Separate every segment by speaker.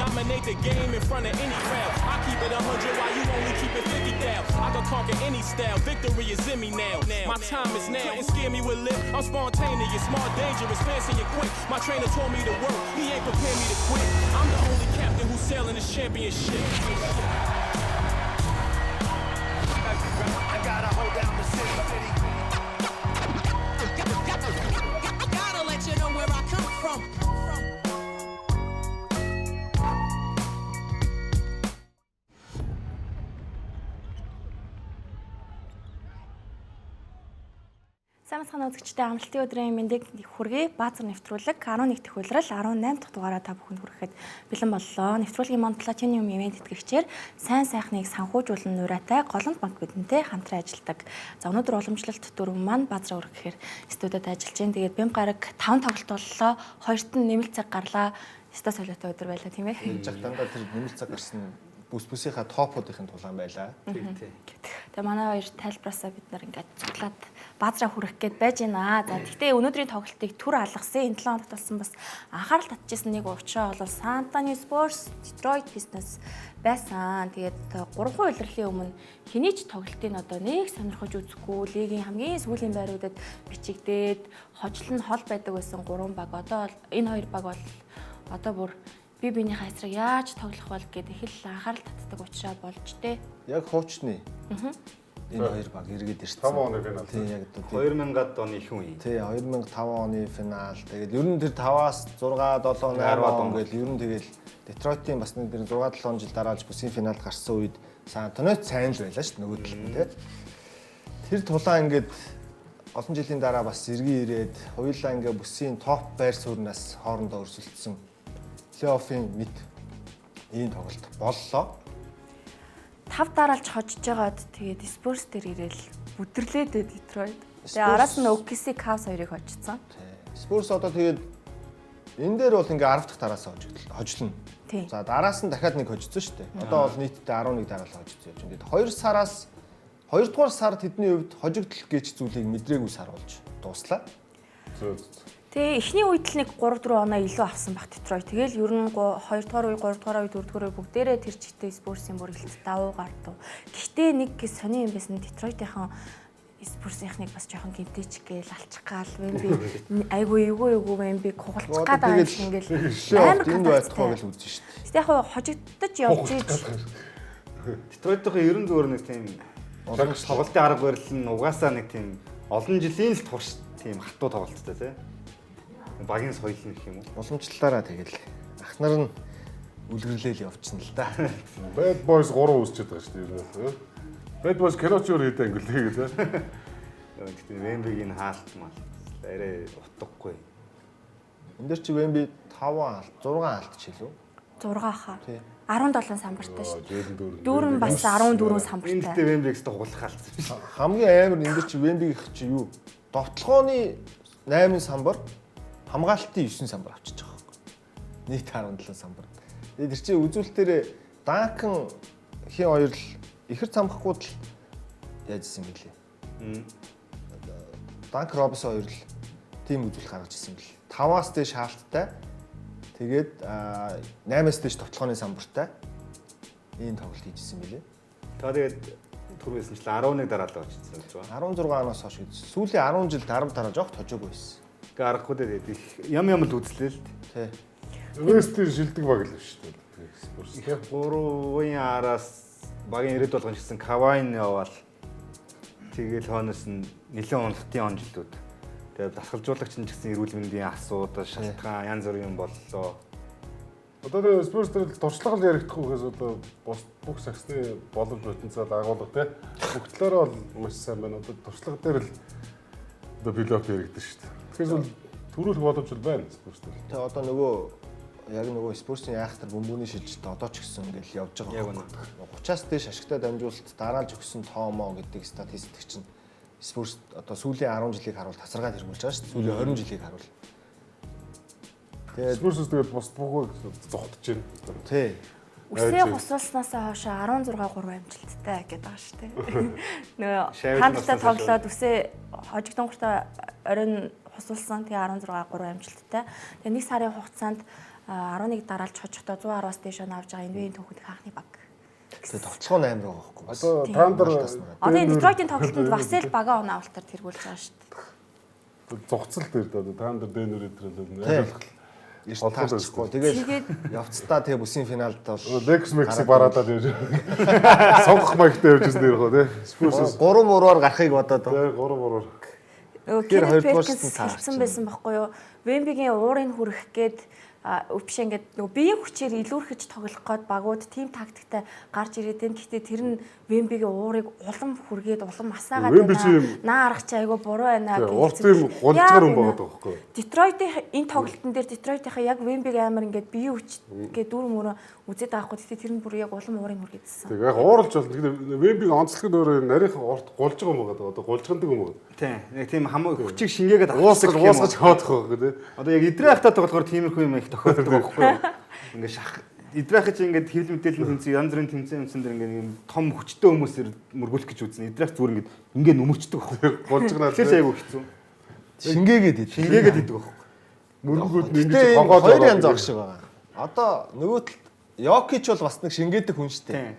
Speaker 1: dominate the game in front of any crowd. I keep it 100 while you only keep it 50 down. I can conquer any style, victory is in me now. My time is now, and scare me with lip. I'm spontaneous, smart, dangerous, fancy and quick. My trainer told me to work, he ain't prepared me to quit. I'm the only captain who's sailing this championship. I gotta hold down the city. I gotta let you know where I come from.
Speaker 2: Самсхан үзэгчтэй амралтын өдрийн мэндийг хүргэе. Баазар нэвтрүүлэг 11 дахь улирал 18 дахь дугаараа та бүхэнд хүрэхэд бэлэн боллоо. Нэвтрүүлгийн манд платинум ивент тэтгэгчээр сайн сайхныг санхүүжүүлэн нураатай Голланд банк бидэнтэй хамтран ажилладаг. За өнөөдөр уламжлалт дөрөв маань баазар өргөхээр студиуд ажиллаж байна. Тэгээд бям гараг 5 тоглолт боллоо. Хоёрт нь нэмэлт цаг гарлаа. Ста солиотой өдөр байлаа тийм ээ.
Speaker 3: Энэ жагтандаа тэр нэмэлт цаг гарсан бүс-бүсийнхаа топуудын тулаан байлаа.
Speaker 2: Тэгээ манай хоёр тайлбараасаа бид нар ингээд цуглаад баазраа хүрэх гээд байж байна. За гэхдээ өнөөдрийн тоглолтыг түр алгасан. Энэ 7 хоногт болсон бас анхаарал татчихсан нэг уучраа бол San Antonio Spurs, Detroit Pistons байсан. Тэгээд 3 улирлын өмнө хэний ч тоглолтыг одоо нэг сонирхож үзэхгүй лигийн хамгийн сүүлийн байруудад бичигдээд хожил нь хол байдаг байсан 3 баг. Одоо энэ 2 баг бол одоо бүр биений хайсраг яаж тоглох бол гэдэг их л анхаарал татдаг учраас болж тээ.
Speaker 3: Яг хуучны. Энэ хоёр баг эргээд ирсэн.
Speaker 4: 5 оны финал.
Speaker 3: Тийм яг
Speaker 5: 2000-ад оны их үе.
Speaker 3: Тий 2005 оны финал. Тэгээд ер нь тэр 5-аас 6, 7, 8 он гэл ер нь тэгэл Детройтын бас нэг 6-7 жил дараалж бүсийн финалд гарсан үед Сан Антониот сайн л байлаа шүү дээ нөгөө талд нь тий. Тэр тулаан ингээд олон жилийн дараа бас эргэн ирээд хоёулаа ингээд бүсийн топ байр сууриас хоорондоо өрсөлдсөн плей-оффын мэд ийм тоглолт боллоо.
Speaker 2: 5 дараалж хожиж байгаад тэгээд Spurs дээр ирээл бүдэрлээд Detroit. Тэгээ араас нь OKC Cavs хоёрыг хожицсан.
Speaker 3: Spurs одоо тэгээд энэ дээр бол ингээ 10 дахь тараас хожлно. За дараас нь дахиад нэг хожицсон шүү дээ. Одоо бол нийтдээ 11 дараалал хожицсон явж байна. Тэгээд 2 сараас 2 дугаар сард тэдний хувьд хожигдол гэж зүйлийг мэдрээгүй сар болж дуслаа.
Speaker 2: Тэгээ эхний үед л нэг 3-4 оноо илүү авсан баг Detroit. Тэгэл ер нь 2 дугаар үе, 3 дугаар үе, 4 дугаар үе бүгдээрээ тэр чигтээ Spurs-ийн бүр ихэлт давуу гардуу. Гэхдээ нэг сони юм байсан Detroit-ийн Spurs-ийнхнийг бас жоохон гинтэйч гээл алчих гал Вэмби айгүй эвгүй Вэмби хугалчих гад байгаа юм ингээл амар
Speaker 3: энэ байтугай л үзэн шүү дээ.
Speaker 2: Тэгтээ яг хожигдож явж ийж
Speaker 5: Detroit-ийн ерөн зөөр нэг тийм тоглолтын арга барил нь угаасаа нэг тийм олон жилийн л турш тийм хатуу тоглолттой тий. Багийн соёл нь гэх юм уу?
Speaker 3: Уламжлалаараа тэгэл ах нар нь үлгэрлээл явчихна л да.
Speaker 4: Bad Boys 3 үүсчихэд байгаа шүү дээ. Bad Boys киноч өөр хийдэг ангил тэгээд тий.
Speaker 5: Гэхдээ Вэмбигийн хаалт мал арай утгагүй.
Speaker 3: Энд дэр чи Вэмби 5 хаалт, 6 хаалт ч хэлв.
Speaker 2: 6 хаа. 17 самбартай шүү.
Speaker 4: Дүүрэн
Speaker 2: бас 14 самбартай.
Speaker 5: Энд дээр Вэмбигс тоглох хаалт.
Speaker 3: Хамгийн амар энэ дэр чи Вэмбиг их чи юу? Довтлогооны 8 самбар хамгаалтын 9 самбар авчиж байгаа байхгүй. Нийт 17 самбар. Тэгээд тэр чинь үзүүлэлтээр Данкан хин хоёр л ихэр цамхахгүй л яаж исэн бэлээ. Данк Робинсон хоёр л тим үзүүлэлт гаргаж исэн бэл. 5-аас дээш хаалттай. Тэгээд 8-аас дээш товтлооны самбартай ийм тоглолт хийжсэн бэлээ.
Speaker 5: Та тэгээд түрүүсэн чинь 11 дараалал очсон гэж байна.
Speaker 3: 16 оноос хойш сүүлийн 10 жил дараа жоох тожоогүй байсан.
Speaker 5: Гарахгүй тэгээд их ям л үзлээ л
Speaker 3: тий.
Speaker 4: Вестийн шилдэг баг л шүү дээ. Спорс.
Speaker 5: 3-ын араас багийн ирээд болгон гэсэн Кавайн яваал тэгэл хойноос нь нэлээд уналтын он жилүүд. Тэгээд дасгалжуулагч нь гэсэн эрүүл мэндийн асуудал, шалтгаан янз бүрийн юм боллоо.
Speaker 4: Одоо Спорс дээр туршлага л яригдахгүйгээс одоо бүх саксны боломж потенциал агуулга тий. Бүх талаараа бол маш сайн байна. Одоо туршлага дээр л одоо плей-офф яригдсан шүү дээ. Тэгэхээр бол төрүүлэх боломж байна Спорс дээр.
Speaker 3: Тэ одоо нөгөө Спорсын айхтар бөмбөний шилжилт одоо ч гэсэн ингээл явж байгаа. 30-аас дээш ашигтай дамжуулалт дараалж өгсөн тоомоо гэдэг статистик чинь Спорс одоо сүүлийн 10 жилийг харуул тасаргаад хэрмүүлж байгаа шүү дээ. Сүүлийн 20 жилийг харуул.
Speaker 4: Тэгээд Спорс тэгээд бус бүгд зогтож байна.
Speaker 3: Тий.
Speaker 2: Үсээ хусуулснасаа хойш 16 3 амжилттай гэдэг байгаа шүү дээ. Нөгөө хамтдаа тоглоод үсээ хожигдонгортой оройн хусуулсан тэгээ 16 3 амжилттай. Тэгээ нэг сарын хугацаанд 11 дараалж хожихдоо 110-аас дээш он авж байгаа NBA-ийн түүхэнд анхны баг.
Speaker 3: Тэгээ товтлогоо 8 байгаа байхгүй.
Speaker 4: Одоо та нар
Speaker 2: Одоо энэ Детройтын тоглолтод бас л бага оноо авалтаар тэргүүлж байгаа шүү дээ.
Speaker 4: зугцал дээр та нар дэнүр өдрөл
Speaker 3: Таарчихгүй. Тэгээд явцдаа тэгээ бүсийн финалд бол
Speaker 4: Лекс Мексик бараадаад явж. Сонгох маягтай явж ирсэн нэр хоо тий. Спurs
Speaker 3: 3-3-аар гарахыг бодоод.
Speaker 4: тий 3-3-аар.
Speaker 2: Нөгөө
Speaker 3: Тэр
Speaker 2: Кеннет
Speaker 3: хоёрдугаар
Speaker 2: Перкинс
Speaker 3: нь
Speaker 2: хэлсэн байсан байхгүй юу? Вембигийн уурыг хүрэх гээд өвч ингээд нөгөө биеийн хүчээр илүүрхэж тоглох гээд багууд тим тактиктай гарч ирээд байна. Гэхдээ тэр нь Вембигийн уурыг улам хүргээд улам масаагаад байна. Наа арах чи айгүй буруу байна
Speaker 4: гэж. Урт юм голцгор юм байгаа байхгүй.
Speaker 2: Детройтын энэ тоглолтын дээр Детройтынхаа яг Вембиг амар ингээд биеийн хүч гээд дүүр мөрөө үзээд байхгүй. Гэхдээ тэр нь бүр яг улам уурыг хүргээдсэн.
Speaker 4: Тэг яг ууралж болно. Тэгэхээр Вембиг онцлог нь өөрөө нарийнхан урт голж байгаа юм байгаа. Одоо голжгандаг юм уу?
Speaker 5: Тийм. Яг тийм хамаа хүчийг шингээгээд
Speaker 4: уусгаж хаваадах байгаа тий.
Speaker 5: Одоо яг идрээ хатаад болохоор тиймэрхүү юм их тохиолддог байхгүй юу? Ингээ шах идрээ хатаж ингээд хэвлэл мэдээлэл тэмцээн янз бүрийн тэмцээн дээр ингээ юм том хүчтэй хүмүүсээр мөргүүлэх гэж үзнэ. Идрээ зүгээр ингээ нөмөрчдөг байхгүй юу?
Speaker 4: Голжгнаа
Speaker 5: Тэгэхээр айгүй хэцүү.
Speaker 3: шингээгээд идэв.
Speaker 5: Шингээгээд идэг байхгүй юу?
Speaker 4: мөргүүд нь
Speaker 3: Тэгтээ
Speaker 4: ингэж хогоод
Speaker 3: хоёр янз авах шиг байгаа. Одоо нөгөө талд Йокич бол бас нэг шингээдэг хүн шүү дээ.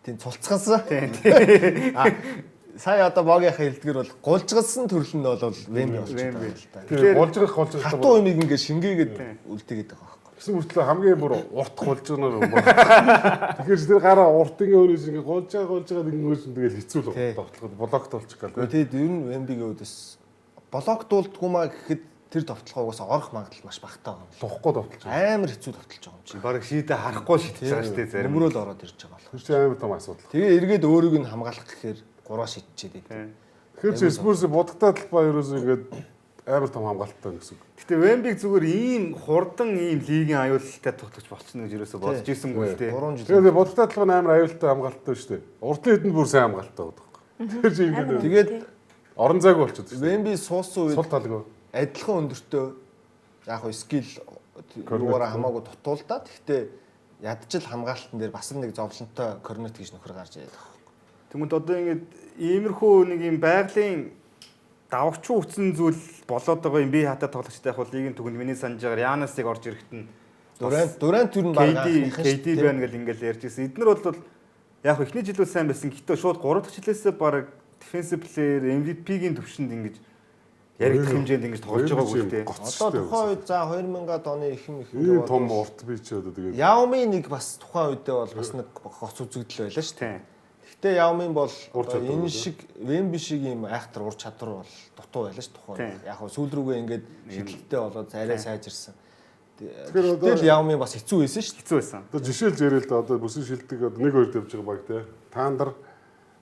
Speaker 3: Тийм цулцгансан. Сая одоо богийнхаа хэлдгэр бол гулжгалсан төрөл нь бол Вемби болчихсон юм л та.
Speaker 4: Тэгээ голжгох
Speaker 3: хатуу юмыг ингээ шингээгээд үлдээгээд байгаа байхгүй.
Speaker 4: гэсэн мөртлөө хамгийн бүр урт голжгоноор юм байна. Тэгэхээр тэр гараа уртын өөрөөс ингээ голж байгаа нэгнээс тэгэл хэцүү л товтлоход блокт болчих гал.
Speaker 3: Тэгээд ер нь Вембигийн үүдээс блокт дуулдгүй маа гэхэд тэр товтлохоогоос орох магадлал маш багтаа байна.
Speaker 4: Лухгүй товтлож байгаа.
Speaker 3: Амар хэцүү товтлож байгаа юм чи.
Speaker 5: Бараг шийдэ харахгүй шийдэж байгаа шүү дээ зарим.
Speaker 3: Өмрөөл ороод ирж байгаа болох.
Speaker 4: Тэр чинь амар том асуудал.
Speaker 3: Тэгээ эргээд өөрийг нь хамгаалах гэхээр 3-аа шийдчихэд идэв.
Speaker 4: Тэгэхээр чи Спурсийн будагтай талбай ерөөсөө ингээд амар том хамгаалттай гэсэн үг.
Speaker 5: Гэтэ Вембиг зүгээр ийм хурдан ийм лигийн аюултай тоглож болчихно гэж ерөөсө бодож ирсэнгүй л дээ.
Speaker 3: 3 жил.
Speaker 4: Тэгээд будагтай талбай амар аюултай хамгаалттай шүү дээ. Уртын хэдэнд бүр сайн хамгаалттай байдаг. Тэр чи ингээд
Speaker 3: Тэгээд
Speaker 4: орон зайг болчиход шүү дээ.
Speaker 3: Вемби суусан үед
Speaker 4: Сул талгүй.
Speaker 3: адилхан өндөртөө яг хөө скил юугаараа хамаагүй дутуулдаа. Гэхдээ ядчил хамгаалтан дээр бас нэг зовлонтой корнет гэж нөхөр гарч ирээд байгаа.
Speaker 5: Тэгмэд одоо ингээд иймэрхүү нэг юм байгалийн давагчуу үтсэн зүйл болоод байгаа юм би хатаа тоглогчтой яг бол лигийн түгэнд миний санаж байгаа Янасыг орж ирэхэд нь
Speaker 3: Дурант юу н баг
Speaker 5: KD байна гэл ингээл ярьж ирсэн. Эднэр бол яг ихний жилүүд сайн байсан. Гэхдээ шууд 3 дахь жилээсээ баг defensive player MVP-гийн төвшөнд ингэж яригдах хэмжээнд ингэж тоглож байгаа үгтэй.
Speaker 3: Одоо тухайн үед за 2000-аад оны их
Speaker 4: ийм том урт бий ч одоо тэгээд
Speaker 3: Яомын нэг бас тухайн үедээ бол бас нэг гоц үзэгдэл байлаа шүү дээ. Гэхдээ Яомын бол энэ шиг Вемби шиг ийм айхтар ур чадвар бол дутуу байлаа шүү тухайн. Яг хөө сүүл рүүгээ ингээд шидэлтэй болоод арай сайжирсан. Тэгэхээр Яомын бас хэцүү байсан шүү дээ.
Speaker 5: Хэцүү байсан.
Speaker 4: одоо жишээлж ярил л да одоо бүсийн шилдэг одоо 1-2 тавьж байгаа баг те. Таандар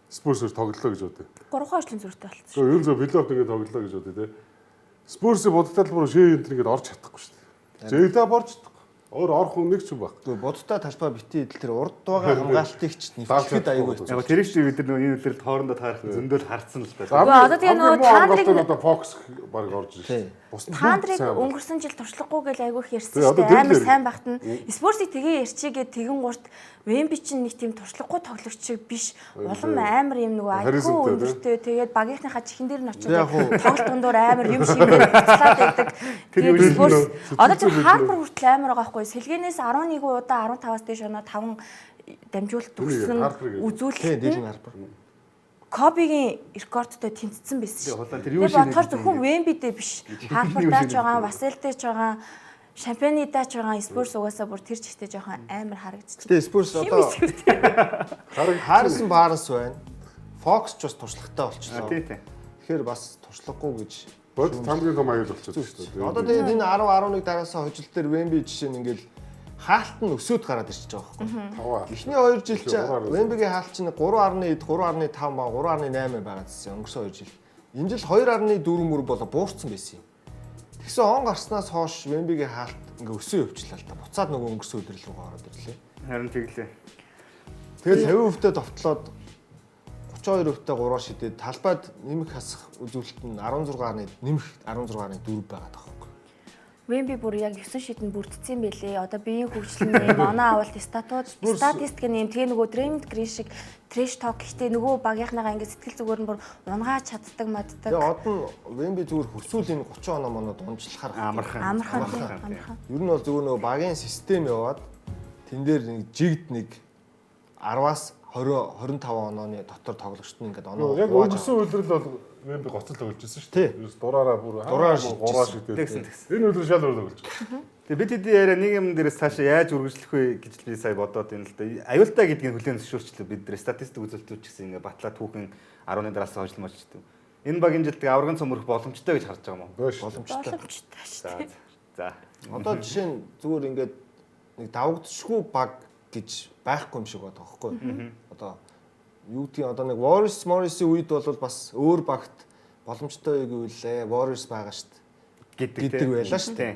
Speaker 4: Спурсээр тоглолоо гэж бодъё.
Speaker 2: 3 хоошлын зөртэй болсон.
Speaker 4: So ер нь зөв плейофф ингээд тоглолоо гэж бодъё те. Спурсийн будагтай талбай шээ энэ ингээд орж чадахгүй шүү дээ. Зэйлэ борж чадахгүй. Өөр орох хүн нэг ч юм баг.
Speaker 3: Тэгвэл бодтой талбай бити идэл тэр урд байгаа хамгаалтыг ч нэвтлэхэд аягүй хэцүү.
Speaker 5: Яг тэр их бид нар энэ үлрэлд хоорондоо таарах зөндөл харцсан л байна.
Speaker 2: Одоо тэгээ нөгөө Таандрыг
Speaker 4: одоо фокус баг орж ирсэн.
Speaker 2: Таандрыг өнгөрсөн жил туршлагагүй гэж айгүй их ярьсан шүү дээ. Амар сайн багт нь Спурсыг тэгээ ярьчигээ тэгэн гурт Вемби чинь нэг тийм туршлагагүй тоглогч шиг биш. Улам амар юм нөгөө IQ өндөртэй тэгээд багийнхныхаа чихэн дээр нь очиж тоглолт дундуур амар юм шимээр буцлаад байдаг. Тэгээд Спурс одоо ч Харпер хүртэл амар байгаа байхгүй. Сэлгэнээс 11 удаа 15-аас дээш оноо 5 дамжуулалт төгссөн үзүүлэлт.
Speaker 3: Дилэн Харпер.
Speaker 2: Кобигийн рекордтой тэнцсэн байсан шүү.
Speaker 5: Тэр юу
Speaker 2: шиг бодохоор зөвхөн Вембидээ биш. Харпердаач байгаа, Василдаач байгаа, Шампанидаач байгаа Спурс угаасаа бүр тэр чигтээ жоохон амар харагдчих.
Speaker 3: Тэгээ Спурс одоо Харрисон Барнс байна. Фокс ч бас туршлагатай болчихлоо. Тэгэхээр бас туршлагагүй гэж
Speaker 4: бод тамгийн том аюул болчихсон шүү дээ.
Speaker 3: Одоо тэгээд энэ 10 11 дараасаа хожил дээр Вемби жишээ нь ингээл хаалт нь өсөд гараад ирчихэж байгаа байхгүй. Эхний 2 жил чинь Вембигийн хаалт чинь 3.5 ба 3.8 байгаадсэн өнгөрсөн 2 жил. Энэ жил 2.4 мөр болоо буурсан байсан юм. Тэгсэн он гарснаас хойш Вембигийн хаалт ингээ өсөө явчлаа л та. Буцаад нөгөө өнгөрсөн өдрөл рүү ороод ирлээ.
Speaker 5: Харин тэглээ.
Speaker 3: Тэгээд 50% довтлоод 32% 3-аар шидэд талбайд нэмэх хасах үзүүлэлт нь 16.4 байгаад байгаа байхгүй.
Speaker 2: Вемби бүр яг 9 шидэнд бүрдсэн байлээ. Одоо биеийн хөгжлийн юм оноо авалт статистик юм. Тэгээ нөгөө Дреймонд Грин шиг трэш ток гэхдээ нөгөө багийнхнаагаа ингээд сэтгэл зүгээр нь бүр унгааж чаддаг маддаг.
Speaker 3: Тэгээ од нь Вемби зүгээр хөрсүүл энэ 30 оноо моноо дунжлахаар
Speaker 2: Амархан.
Speaker 3: Ер нь бол зүгээр нөгөө багийн систем яваад тэн дээр нэг жигд нэг 10-аас 20 25 онооны дотор тоглогчт нь ингээд оноо.
Speaker 4: Яг өнгөрсөн үйлрэл бол Вемби гоцол тоглож байсан шүү дээ. Ерөөс дураараа бүр 3 шигтэй. Энэ үйлрэл шал өөр тоглож байгаа.
Speaker 5: Тэгээ бид хэдийн яриа нэг юм дээрээс цаашаа яаж үргэлжлэх вэ гэж би сая бодоод байна л да. Аюултай гэдгийг хүлээн зөвшөөрчлөө бид нэр статистик үзүүлэлтүүд ч гэсэн ингээ батлаа түүхэн 10-ны дараалсан хожлмооч гэдэг. Энэ багийн жилд аврагын цөмөрөх боломжтой гэж харж байгаа юм уу?
Speaker 2: Боломжтой шүү дээ.
Speaker 5: За.
Speaker 3: Одоо жишээ нь зүгээр ингээд нэг давагдчихгүй баг гэж байхгүй юм шиг байна тоххой. Одоо юу гэдгийг одоо нэг Warriors Morris-ийн үед бол бас өөр багт боломжтой гэвэл Warriors байгаа шүү дээ. Гэдэг байлаа шүү дээ.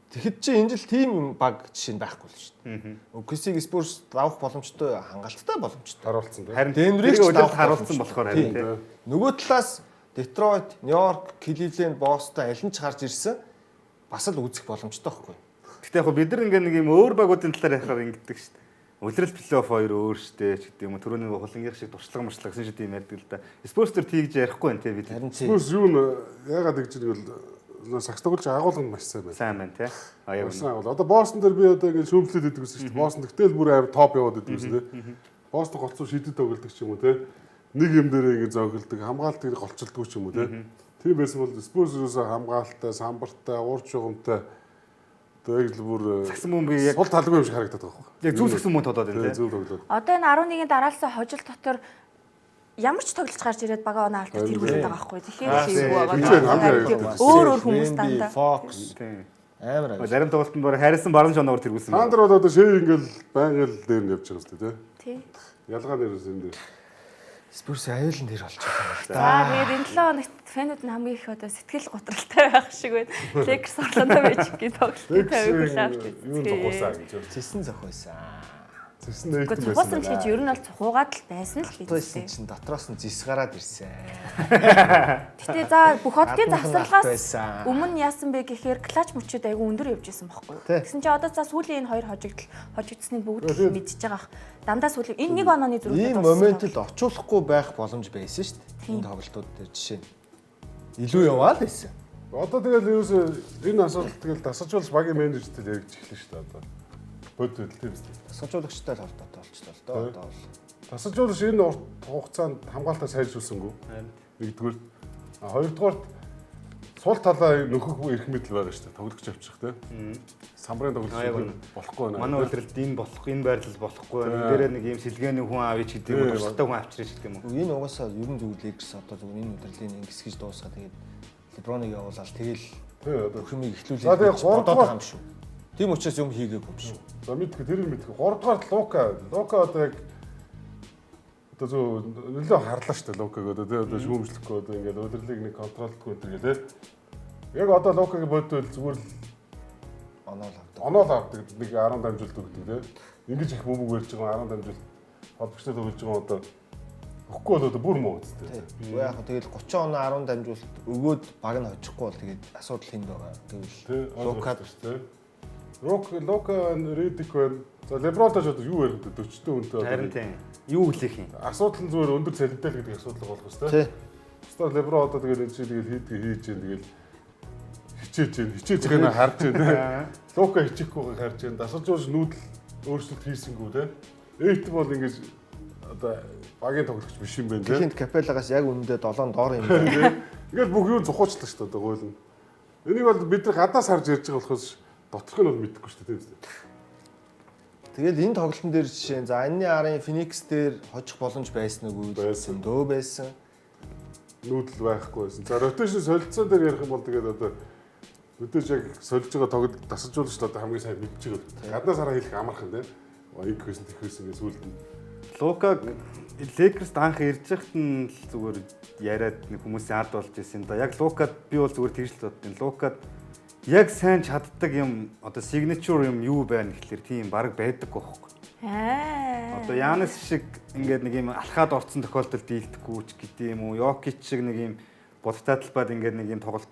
Speaker 3: Тэгэхэд чи энэ жил тийм баг жишээ нь байхгүй л шүү дээ. OKC-г Spurs давах боломжтой хангалттай боломжтой
Speaker 4: харуулсан тийм.
Speaker 5: Харин
Speaker 3: Denver-ийг ч давах
Speaker 5: харуулсан болохоор харин тийм.
Speaker 3: Нөгөө талаас Detroit, New York, Cleveland, Boston аль нь ч гарч ирсэн бас л үзэх боломжтой байхгүй.
Speaker 5: Гэтэ яг бид нар ингээ нэг юм өөр багуудын талаар ярихаар ингэдэг шүү дээ. Үлрэл плей-офф 2 өөр штэ ч гэдэг юм. Түрүүний хулангийнх шиг туршлага мөрчлага гэсэн шиг юм ярьдаг л да. Спорс төр тийгж ярихгүй байна те бид.
Speaker 3: Харин
Speaker 4: Спurs юу н яагаад гэж нэгэл сагс тоглож агуулга нь маш сайн байна.
Speaker 5: Сайн байна те. Аяа.
Speaker 4: Одоо Бостон дээр би одоо ингэ шүүмжлээд идэг гэсэн чинь Бостон тэгтэл бүр амар топ яваад идэг гэсэн те. Бостон голцоо шидэд тоглодог ч юм уу те. Нэг юм дээр ингэ зөөгөлдөг, хамгаалтыг голчилдог ч юм уу те. Тийм байсан бол Spurs юусаа хамгаалалттай, самбартай, уурч угамтай тэгээд л бүр
Speaker 5: Сагсан мөн би яг
Speaker 4: сул талгүй юм шиг харагдаад байгаа байхгүй.
Speaker 5: яг зөв сагсан мөн тодоод байна
Speaker 4: Зөв тоглоод.
Speaker 2: Одоо энэ 11-ийн дараалсан хожил дотор ямар ч тоглож гарч ирээд бага оноо алдаж тэргүүлээд байгаа байхгүй. Тэгэхээр хийгүү байгаа. Өөр хүмүүс дандаа.
Speaker 3: Fox амар.
Speaker 5: Зарим тоглолтод бүр Харрисон баруун шоноор тэргүүлсэн.
Speaker 4: Хандр бол одоо шээ ингээл байнgal дээр нь явж байгаа шүү дээ
Speaker 2: Тий.
Speaker 4: Ялгаа нэрээс энэ дээр.
Speaker 3: Spurs аюулн дээр болж байгаа.
Speaker 2: За тэгээд энэ 7 хоногт фэнүүд нь хамгийн их одоо сэтгэл готролтой байх шиг байна. Lakers Orlando Magic-ийн тоглолтыг тавиулж авч
Speaker 4: Юу зогсоо гэж.
Speaker 3: Цэсэн зохиосон.
Speaker 4: Цэсэн нэгт
Speaker 2: байсан. Цухуусан ч гэж ер нь бол цухуугаад л байсан л бид.
Speaker 3: Цэсэн чинь дотроос нь зис гараад ирсэн.
Speaker 2: Гэтэ за бүх оддын завсарлаас өмнө яасан бэ гэхээр клач мөчүүд айгүй өндөр явж исэн байхгүй юу. Тэгсэн чинь одоо за сүүлийн энэ хоёр хожигдсны бүгд л мэдчихэж байгаа. Дандаа сүүлийн энэ нэг онооны зүрхтэй
Speaker 3: ийм моментод очуулахгүй байх боломж байсан шүү дээ. Энэ тоглолтууд дээр жишээ нь илүү яваад байсан.
Speaker 4: Одоо тэгэл ерөөсөө энэ асуудал тэгэл дасажуулж багийн менежертэй яригч эхлэн шүү дээ одоо. Бод байдал тийм үстэй.
Speaker 3: Дасажуулагчтай холбоотой болчихлоо л доо одоо бол.
Speaker 4: Дасажуулж энэ урт хугацаанд хамгаалтаа сайжруулсангүй. Нэгдүгээр. Хоёрдугаар сул талаа нөхөх эрх мэдэл байгаа шүү дээ. Тоглогч авчих тийм. Самбарын тоглогч болохгүй байна.
Speaker 5: Манай үйлрэлд энэ болох, энэ байрлал болохгүй байна. Энэ дээрээ нэг юм сэлгээний хүн авъя ч гэдэг юм уу, тустай хүн авчирч гэдэг юм уу.
Speaker 3: Энэ угаасаа ер нь зүгээр Lakers одоо зүгээр энэ удирлын ингэс гэж дуусгаад тэгээд LeBron-ыг явуулаад тэгэл бүх юмыг эхлүүлээд бодоод байгаа юм шүү. Тийм учраас юм хийгээгүй юм шүү.
Speaker 4: За мэдгүй тэр нь мэдгүй. 3 дугаар Лука одоо яг одоо зөв нөлөө харлаа шүү дээ Лукаг одоо тий одоо шүүмжлэхгүй одоо ингээд удирлыг нэг контролдгүй өдр гэлээ. Яг одоо Лукагийн бодвол зүгээр л оноол авдаг нэг 10 дамжуулт өгдөг тий. Ингэж их бөмбөг барьж байгаа 10 дамжуулт холбогчтой тоглож байгаа одоо өгөхгүй бол одоо бүр муу үстэй.
Speaker 3: Уу яг тэгэл 30 оноо 10 дамжуулт өгөөд баг нь хожихгүй бол тэгээд асуудал хүнд байгаа. Тэгвэл
Speaker 4: Лукад шүү дээ. Лука Редик байна. За Лебронтаж одоо юу ярих вэ? 40-тэй үнэтэй одоо.
Speaker 5: Харин тийм. Юу хэлэх юм?
Speaker 4: Асуудал нь зүгээр өндөр цалинтай л гэдэг асуудал болох шүү дээ. Өстө Леброн одоо тэгээд энэ чинь тэгээд хийдгээ хийж гэн тэгээд хичээж байгааг нь харж байна. Лука хичээхгүйг харж байна. Дасалжуулж нүүдэл өөрчлөлт хийсэнгүү те. Эйт бол ингэж одоо багийн тоглогч биш юм байна те.
Speaker 3: Клинт Капеллагаас яг үнэндээ 7 доор юм байна.
Speaker 4: Ингээд бүх юм зухуучлаа шүү дээ гойл нь. Энийг бол бид нар гадаас харж ярьж байгаа болохоос доторх нь бол мэдэхгүй шүү дээ тийм үү?
Speaker 3: Тэгэл энэ тоглолтын дээр жишээ за анны арын Phoenix дээр хожих боломж байсан уу гэсэн дөө байсан.
Speaker 4: Нүүдэл байхгүй байсан. За ротейшн солилцоо дээр ярих юм бол тэгээд одоо өдөөж яг солиж байгаа тоглолт дасалжуулагч одоо хамгийн сайн мэдж байгаа. Гаднаас хараа хэлэх амархан тийм. Ийг гэсэн тэхвэсэн гэж сүлд нь.
Speaker 5: Лука Lakers-д анх ирж байхад нь зүгээр яриад нэг хүмүүсийн ард болж ирсэн да. Яг Лукад би бол зүгээр тэгж л боддیں۔ Лукад яг сайн чаддаг юм одоо signature юм юу байна гэхэлэр тийм баг байдаг байхгүй. Одоо Янис шиг ингээд нэг юм алхаад орцсон тохиолдолд дийлдэхгүй ч гэдэг юм уу. Йокич шиг нэг юм будтай талбайд ингээд нэг юм тоглолт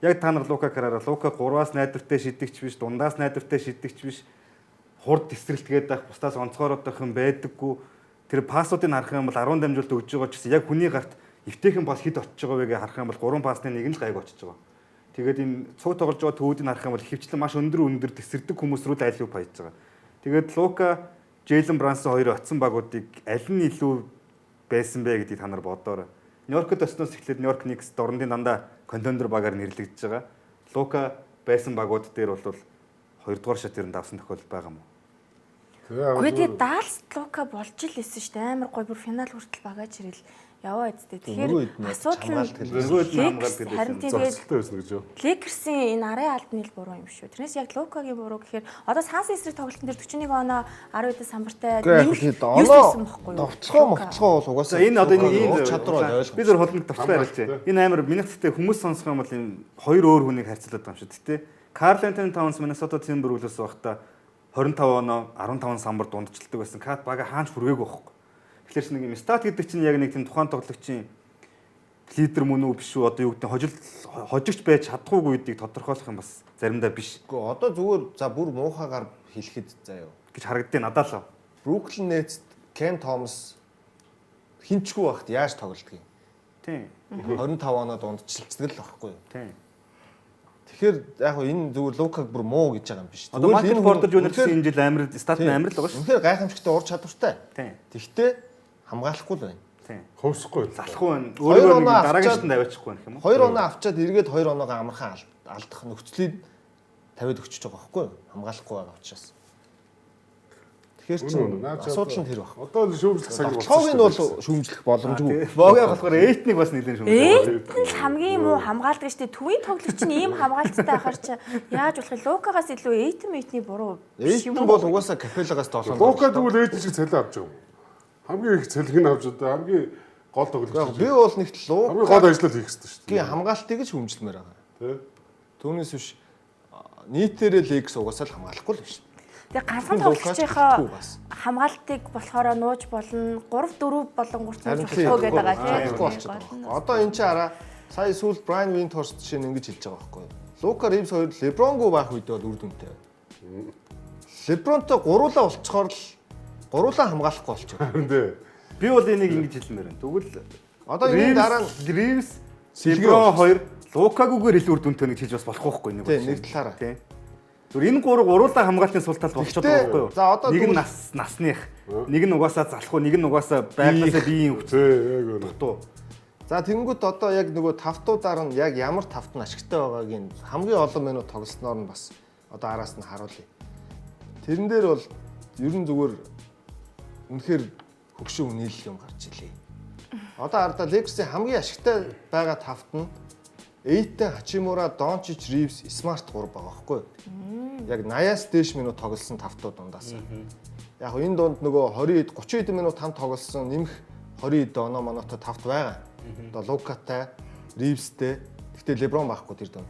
Speaker 5: Яг та нар Лука хараараа Лука 3-аас найдвартай шидэгч биш, дундаас найдвартай шидэгч биш. Хурд тесрэлтгээд байх, бусдаас онцгойроод байх юм байдаггүй. Тэр пассуудыг харах юм бол 10 дамжуулт өгж байгаа ч гэсэн яг хүний гарт эвтэйхэн бас хэд очиж байгааг вэ харах юм бол 3 пассны нэг нь л гайг очиж байгаа. Тэгээд энэ цуу тоглож байгаа төвүүдийг харах юм бол хөвчлэн маш өндөр тесрэлдэг хүмүүс рүү л айлуу баяж байгаа. Тэгээд Лука, Джейлен Брансон хоёрын оцсон багуудыг аль нь илүү байсан бэ гэдгийг та нар бодоорой. Нью-Йоркд осноос эхлээд Нью-Йорк Никс дорндын дандаа контендер багаар нэрлэгдэж байгаа. Лука байсан багууд дээр бол 2 дугаар шатырын давсан тохиолдол байгаа юм уу?
Speaker 2: Гэхдээ тэгээд Далс Лука болж л исэн шүү дээ. Амар гой бүр финал хүртэл багаж ирэл яваа эцтэй. Тэгэхээр асуудал нь харин тэгээд
Speaker 4: байсан гэж юу?
Speaker 2: Лейкерсийн энэ арын алдны л буруу юм шүү. Тэрнээс яг Лукагийн буруу гэхээр одоо Санс эсрэг тоглолтын дээр 41 оноо 12 самбартай нэмэлт юусэн бохгүй юу?
Speaker 3: Товцгоо бол угаасаа
Speaker 5: энэ одоо нэг ийм
Speaker 3: чадвар ойлгох.
Speaker 5: бид нар холбогд тавцгаа ярилж байна. Энэ амар минуттай хүмүүс сонсох юм бол энэ хоёр өөр хүнийг харьцуулаад байгаа юм шүү. Гэтэ Карл Антони Таунс Миннесота Тимберлвулс байхдаа 25 оноо 15 самбар дундчилдаг байсан. Кат бага хаанч хүргээг байхгүй. Тэгэхээр нэг юм стат гэдэг чинь яг нэг тийм тухайн тоглогчийн лидер мөн үү биш үү одоо юу гэдэг хожигч байж чадахгүй гэдгийг тодорхойлох юм бас заримдаа биш.
Speaker 3: Гэхдээ одоо зүгээр за бүр муухайгаар хэлэхэд заяа
Speaker 5: гэж харагддیں۔ Надад л.
Speaker 3: Бруклин Нетс Кен Томс хинчгүй багт яаж тоглолтгийг.
Speaker 5: Тийм.
Speaker 3: 25 оноо дундчилцдаг л байхгүй.
Speaker 5: Тийм.
Speaker 3: Тэгэхээр яг хөө энэ зүгээр Лукаг бүр муу гэж байгаа юм биш.
Speaker 5: Одоо Майкл Портер Жуниор гэсэн энэ жил амар стат нь амар л байгаа шүү.
Speaker 3: Үнэхээр гайхамшигтай ур чадвартай.
Speaker 5: Тийм.
Speaker 3: Тэгвэл хамгаалахгүй л байна.
Speaker 5: Тийм.
Speaker 4: Хувьсахгүй.
Speaker 5: Залахгүй байна. Өөрөөр нэг дараагийн шатанд аваачихгүй байх юм уу?
Speaker 3: 2 оноо авчаад эргээд 2 оноогоо амархан алдах нөхцөлийг тавиад өгчөж байгаа байхгүй юу? Хамгаалахгүй байгаа учраас. Тэгэхээр чинь асуудал нь тэр баг.
Speaker 4: Одоо л шүүмжлэх цаг болсон.
Speaker 3: Цоог нь бол шүүмжлэх боломжгүй.
Speaker 5: Богоо болохоор эйтник бас нэлээд шүүмжлэх.
Speaker 2: Эйт нь хамгийн муу хамгаалдаг шүү дээ. Төвийн тоглогч нь ийм хамгаалцтай байхаар чи яаж болох вэ? Лукагаас илүү эйтний буруу.
Speaker 3: Эйт нь бол угаасаа Капелагаас 7.
Speaker 4: Лука тэгвэл эйт шиг цалин авч байгаа юм. Хамгийн их цалин нь авч одоо хамгийн гол тоглогч.
Speaker 3: Би бол нэгт Лука
Speaker 4: хамгийн гол ажлыг хийх хэрэгтэй шүү дээ.
Speaker 3: Хамгаалтыг ч хэмжлэмээр байгаа.
Speaker 4: Тэ.
Speaker 3: Түүнээс биш нийтээрээ Лекс угаасаа л хамгаалахгүй л биш.
Speaker 2: Тэгээ ганцхан тоглогчийнхоо хамгаалтыг болохоор нууж болно. 3-4 болон 3 нууж болохгүй гэдэг байгаа тийм.
Speaker 3: Одоо энэ чи хараа сая сүүл Брайан Винторс жишээ нь ингэж хэлж байгаа байхгүй юу? Лука Ривс хоёр Лебронгүй байх үед бол үр дүнтэй байна. Лебронтой гуруулаа болцохоор л гуруулаа хамгаалахгүй болчихоо.
Speaker 4: Тэ.
Speaker 5: Би бол энийг ингэж хэлмээр байна. Тэгвэл
Speaker 3: Одоо энэ дараа нь
Speaker 5: Ривс, Леброн хоёр Лукагүйгээр илүү үр дүнтэй гэж хэлж бас болох байхгүй нэг
Speaker 3: тийм нэг талаараа.
Speaker 5: Тийм. Зүгээр энэ гуруулаа хамгаалтын сул тал болчиход байгаа байхгүй юу?
Speaker 3: За одоо
Speaker 5: нэг нь насных, нэг нь угаасаа залахгүй, нэг нь угаасаа байгаасаа биеийн хүч.
Speaker 4: Тэ, яг үнэ.
Speaker 3: За тэнгуут одоо яг нөгөө тавтуудаар нь яг ямар тавт нь ашигтай байгааг хамгийн олон минут тоглосноор нь бас одоо араас нь харуулъя. Тэрэн дээр бол ер нь зүгээр үнэхээр хөгшин үнэлэл юм гарч илээ. Одоо ардаа Лекси хамгийн ашигтай байгаа тавт нь Эйтэн, Хачимура, Дончич, Ривс, Смарт 3 байгаа байхгүй юу? Яг 80-аас дээш минут тоглосон тавтууд дундаас. Яг энэ дунд нөгөө 20-д 30-д минут хамт тоглосон нэмэх 20-д оноо моноотой тавт байгаа. Одоо Лукатай, Ривстэй, гэхдээ Леброн байхгүй тэр дунд.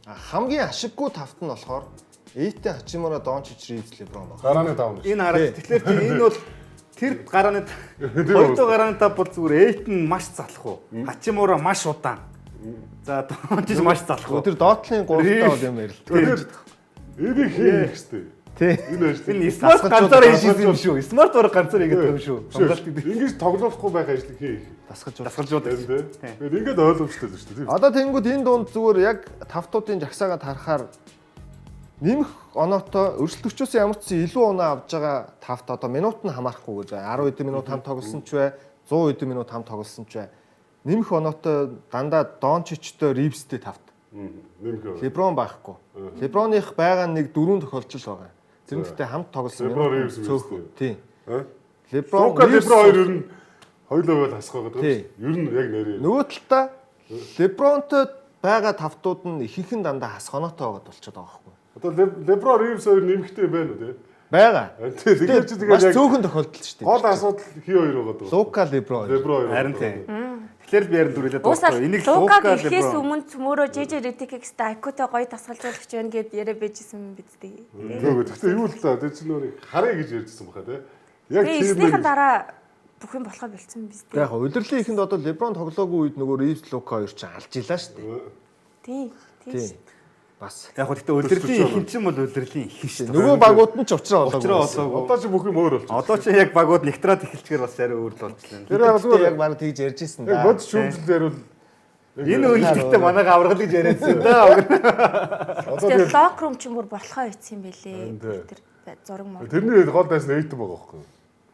Speaker 3: Хамгийн ашиггүй тавт нь болохоор Эйтэн, Хачимура, Дончич, Ривс, Леброн байгаа.
Speaker 4: Гарааны давна.
Speaker 5: Энэ хараа. Тэгэхээр энэ бол тэр гарааны 2 дугаар гарааны тав бол зүгээр Эйтэн маш залах уу. Хачимура маш удаан. За Дончич маш залах уу.
Speaker 3: Тэр доотлын 3 таа юм ярил.
Speaker 4: Энийг хийх хэрэгтэй.
Speaker 3: Тий.
Speaker 4: Энэ ажил.
Speaker 5: Энэ смарт ганцаараа хийсэн юм шүү. Смарт бараг ганцаараа хийгээд байгаа юм шүү. Сонголтыг
Speaker 4: Ингэж тоглохгүй байх ажлыг хийх.
Speaker 5: дасгалжуулдаг.
Speaker 4: Тэгээд ингээд ойлгомжтой л шүү дээ.
Speaker 3: Одоо тэнгууд энэ дунд зүгээр яг тавтуудын жагсаагаа тарахаар нэмэх оноотой өрсөлдөгчөөс ямар ч илүү оноо авж байгаа тавт одоо минут нь хамаарахгүй гэж 10 хэдэн минут хамт тоглосон ч бай 100 хэдэн минут хамт тоглосон ч бай нэмэх оноотой дандаа Дончичтой Ривстэй тавт.
Speaker 4: Нэмэх.
Speaker 3: Леброн байхгүй. Леброных байгаа нэг 4 тохиолдол байгаа. Зэрэгтэй хамт тоглосон
Speaker 4: Леброн Ривс
Speaker 3: цөөхөн. Тийм.
Speaker 4: Леброн хоёр ер нь хоёулаа бол хасах байгаа даа. Ер нь яг нэрээ.
Speaker 3: Нөгөө талдаа Лебронтой байгаа тавтууд нь ихэнх нь дандаа хасах оноотой байгаад болчиход байгаа байхгүй.
Speaker 4: Одоо Леброн Ривс хоёр нэмэхтэй байна уу те?
Speaker 3: Байгаа.
Speaker 4: Тэгэхээр чи тэгээд
Speaker 3: яг цөөхөн тохиолдол шүү дээ.
Speaker 4: гол асуудал хий хоёр байгаа даа.
Speaker 3: Лука Леброн.
Speaker 4: Леброн хоёр.
Speaker 5: Харин тийм. Тэгэхээр би ярил дүрэлээд
Speaker 2: Уусаа
Speaker 5: байна. Энийг
Speaker 2: Лукаг
Speaker 5: Лука
Speaker 2: ирэхээс
Speaker 5: Леброн.
Speaker 2: өмнө цөмөрөө JJ Redick-тэй IQ-тэй гоё тасгалжуулагч байна гэд яриа байжсэн бидтэй.
Speaker 4: Тэгвэл тэгтээ юу л та тэр чинь нөр харъя гэж ярьжсэн баха те. Яг
Speaker 2: Тэгээ эснийхэн дараа бүх юм болохоо бэлдсэн биз дээ.
Speaker 3: Яг удирлын ихэнд одоо Леброн тоглоогүй үед нөгөө Ривс Лука хоёр ч алж илаа шүү дээ.
Speaker 2: Тийм.
Speaker 3: Тийм. Бас.
Speaker 5: Яг хөө гэхдээ удирдлийн ихэнх чинь бол удирдлийн их шүү дээ.
Speaker 3: Нөгөө багууд нь ч уучраа
Speaker 5: Уучраа
Speaker 3: болоогүй.
Speaker 4: Одоо ч бүх юм өөр болчихсон.
Speaker 5: Одоо ч яг багууд нэгтраад эхэлчихээр бас арай өөр л болчихлоо.
Speaker 4: Тэр яг зүгээр
Speaker 3: Яг баг тэгж ярьж ирсэн да.
Speaker 4: бод шүүмжлэлээр бол
Speaker 5: Энэ үнэлгээтэй манай аврагал гэж яриадсан да.
Speaker 4: одоо
Speaker 2: Тэр
Speaker 4: тэгэл
Speaker 2: лок рум ч юм бүр болохоо ийцсэн байлээ. Тэр зураг мөр.
Speaker 4: тэрний гол дайсан эйтэн байгаа байхгүй.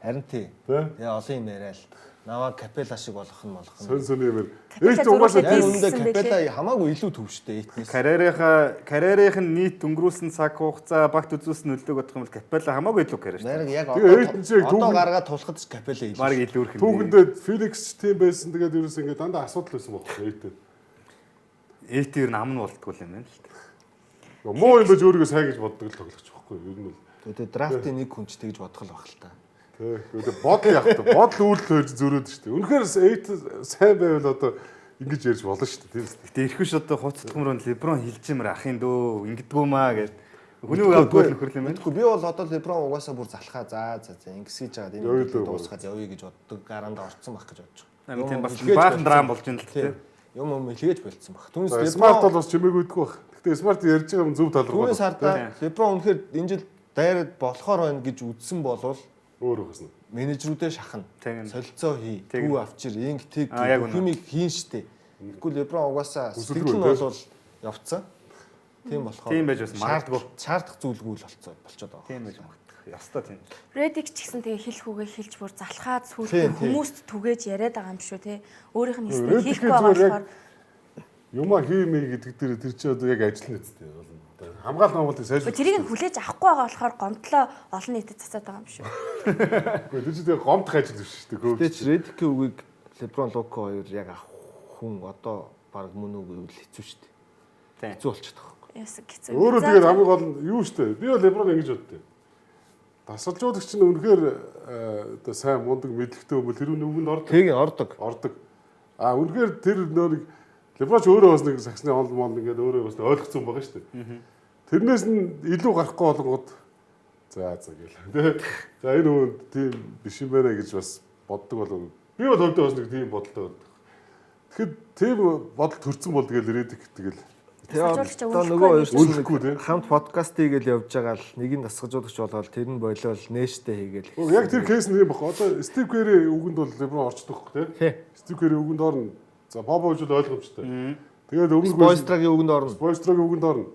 Speaker 3: Харин тий.
Speaker 4: Тэ?
Speaker 3: Тэгээ олон юм яриад. Наваа капелла шиг болох нь.
Speaker 4: Сон сони юм.
Speaker 2: Капелла
Speaker 4: Эйт угаасаа
Speaker 3: Яг
Speaker 2: Хийсэн
Speaker 3: үүндээ
Speaker 2: байлээ.
Speaker 3: капелла хамаагүй илүү төвштэй эйтнээс.
Speaker 5: Карьерийнх нь нийт өнгөрүүлсэн цаг хугацаа багт үзүүлсэн нөлөөг бодох юм бол капелла хамаагүй илүү карьер шүү
Speaker 3: Нариг яг
Speaker 4: Тэгээ эйтэн чинь яг
Speaker 3: одоо
Speaker 4: түүхэн-
Speaker 3: гаргаад тулахад ч капелла илүү.
Speaker 5: дээ. Бараг илүү их юм.
Speaker 4: Түүхэндээ Феликс тийм байсан. Тэгээд ерөөс ингэ дандаа асуудал байсан байхгүй эйтэн.
Speaker 5: Эйт ер нь ам нь болтгүй юм байна л дээ.
Speaker 4: Муу юм байж өөрийгөө сайн гэж боддог л тоглогч байхгүй. Ер нь бол
Speaker 3: Тэгээ драфтын нэг хүн ч тэгж бодох л баг л та.
Speaker 4: тэгээ бодол яг та бодол үйлдэл хойж зөрөөд шүү дээ. Үнэхээр эйт сайн байвал одоо ингэж ярьж болно шүү дээ. Тийм үү?
Speaker 5: Гэтэ ирэхвш одоо хуцдах мөрөнд леброн хилжимэр ахын дөө ингэдэггүй маа гэд. Хүний үг авдгүй нөхөрлөө юм байна.
Speaker 3: Тэгэхгүй би бол одоо леброн угаасаа бүр залхаа за ингэсэж жаад
Speaker 4: Явъя
Speaker 3: энэ
Speaker 4: л
Speaker 3: дуусгаад явъя гэж боддог гараанд орцсон байх гэж бодож
Speaker 5: Амин тийм бас
Speaker 3: Илгээж
Speaker 5: баахан
Speaker 3: болцсон.
Speaker 5: драм болж байна л
Speaker 3: Тийм.
Speaker 5: дээ.
Speaker 3: Юм илгээж болцсон баг. Түүнээс
Speaker 4: Смарт бол
Speaker 3: леброн
Speaker 4: бас чимээгүй идэх байх. Гэтэ смарт ярьж байгаа юм зөв тал руу.
Speaker 3: түүний сарда леброн үнэхээр энэ жил дайраад болохоор байна гэж үзсэн болвол
Speaker 4: өөр өгсөн.
Speaker 3: менежерүүдээ шахна.
Speaker 5: Тийм.
Speaker 3: Солилцоо хий,
Speaker 5: Тийм.
Speaker 3: төв авчир, инг тэг
Speaker 5: Яг үнэ.
Speaker 3: химиг хийн штэ. Тэгэхгүй леброн угаасаа
Speaker 4: Хүсэл
Speaker 3: сэтгэл нь
Speaker 4: рүү,
Speaker 3: бол явцсан. Тийм болохоор
Speaker 5: Тийм байж бас магадгүй.
Speaker 3: шаардах зүйлгүй л болцоод байгаа.
Speaker 5: Тийм байж магадгүй. Ястаа тийм.
Speaker 2: Редик ч гэсэн тэгээ хэл хүүгээ хэлж бүр залхаад
Speaker 3: Тийм,
Speaker 2: сүүлдээ
Speaker 3: тийм.
Speaker 2: хүмүүст түгээж яриад байгаа юм шүү те. Өөрийнх нь
Speaker 4: Редик
Speaker 2: хэлбэр хийхгүй
Speaker 4: зүгээр
Speaker 2: байгаа
Speaker 4: яг
Speaker 2: болохоор
Speaker 4: Юма хиймээ гэдэг дээр тэр чи одоо яг ажил нэцтэй. Хамгаалал Монголыг сайжруулах.
Speaker 2: тэрийг нь хүлээж авахгүй байгаа болохоор гомдлоо олон нийтэд цацаад байгаа юм шүү.
Speaker 4: Гэхдээ тэр чи тэгээ гомдох ажил биш шүү дээ.
Speaker 3: Тэгэж Редикийн үгийг леброн Лука хоёр яг авах хүн одоо баг мөн үг гэвэл хэцүү штэ.
Speaker 5: Тийм.
Speaker 3: Хэцүү болчиход байгаа юм.
Speaker 2: Яс хэцүү.
Speaker 4: Өөрөө тэгээд хамгийн гол нь юу шүү дээ. Би бол леброн ингэж боддөө. Дасгалжуулагч нь үнэхээр одоо сайн мундаг мэдлэгтэй хүмүүс тэр үгэнд ордог.
Speaker 3: Тэг ордог.
Speaker 4: Ордог. А үнэхээр тэр нөрийг леброн ч өөрөө бас нэг саксны онл мол ингээд өөрөө бас ойлгоцсон байгаа шүү дээ. Тэрнээс нь илүү гарахгүй болгоод за гээл. Тэ. За энэ хүн тийм биш юм байна гэж бас боддог болов. Би бол өөртөө бас нэг тийм бодолтой байна. Тэгэхэд тийм бодол төрсэн бол тэгэл Редик тэгэл
Speaker 2: Дасгалжуулагч
Speaker 3: Одоо нөгөө хоёр
Speaker 4: Үйлдэхгүй тийм.
Speaker 3: хамт подкаст хийгээл явж байгаа л нэг нь дасгалжуулагч болоод тэр нь болоод нээштэй хийгээл.
Speaker 4: Яг тэр кейс нь юм баг. Одоо Стив Кэри үгэнд бол леброн орчдог хөх
Speaker 3: Тий.
Speaker 4: тийм. Стив Кэри үгэнд орно. За Попович бол ойлгомжтой. Тэгээд өмнө
Speaker 3: Спойстрагийн үгэнд орно.
Speaker 4: Спойстрагийн үгэнд орно.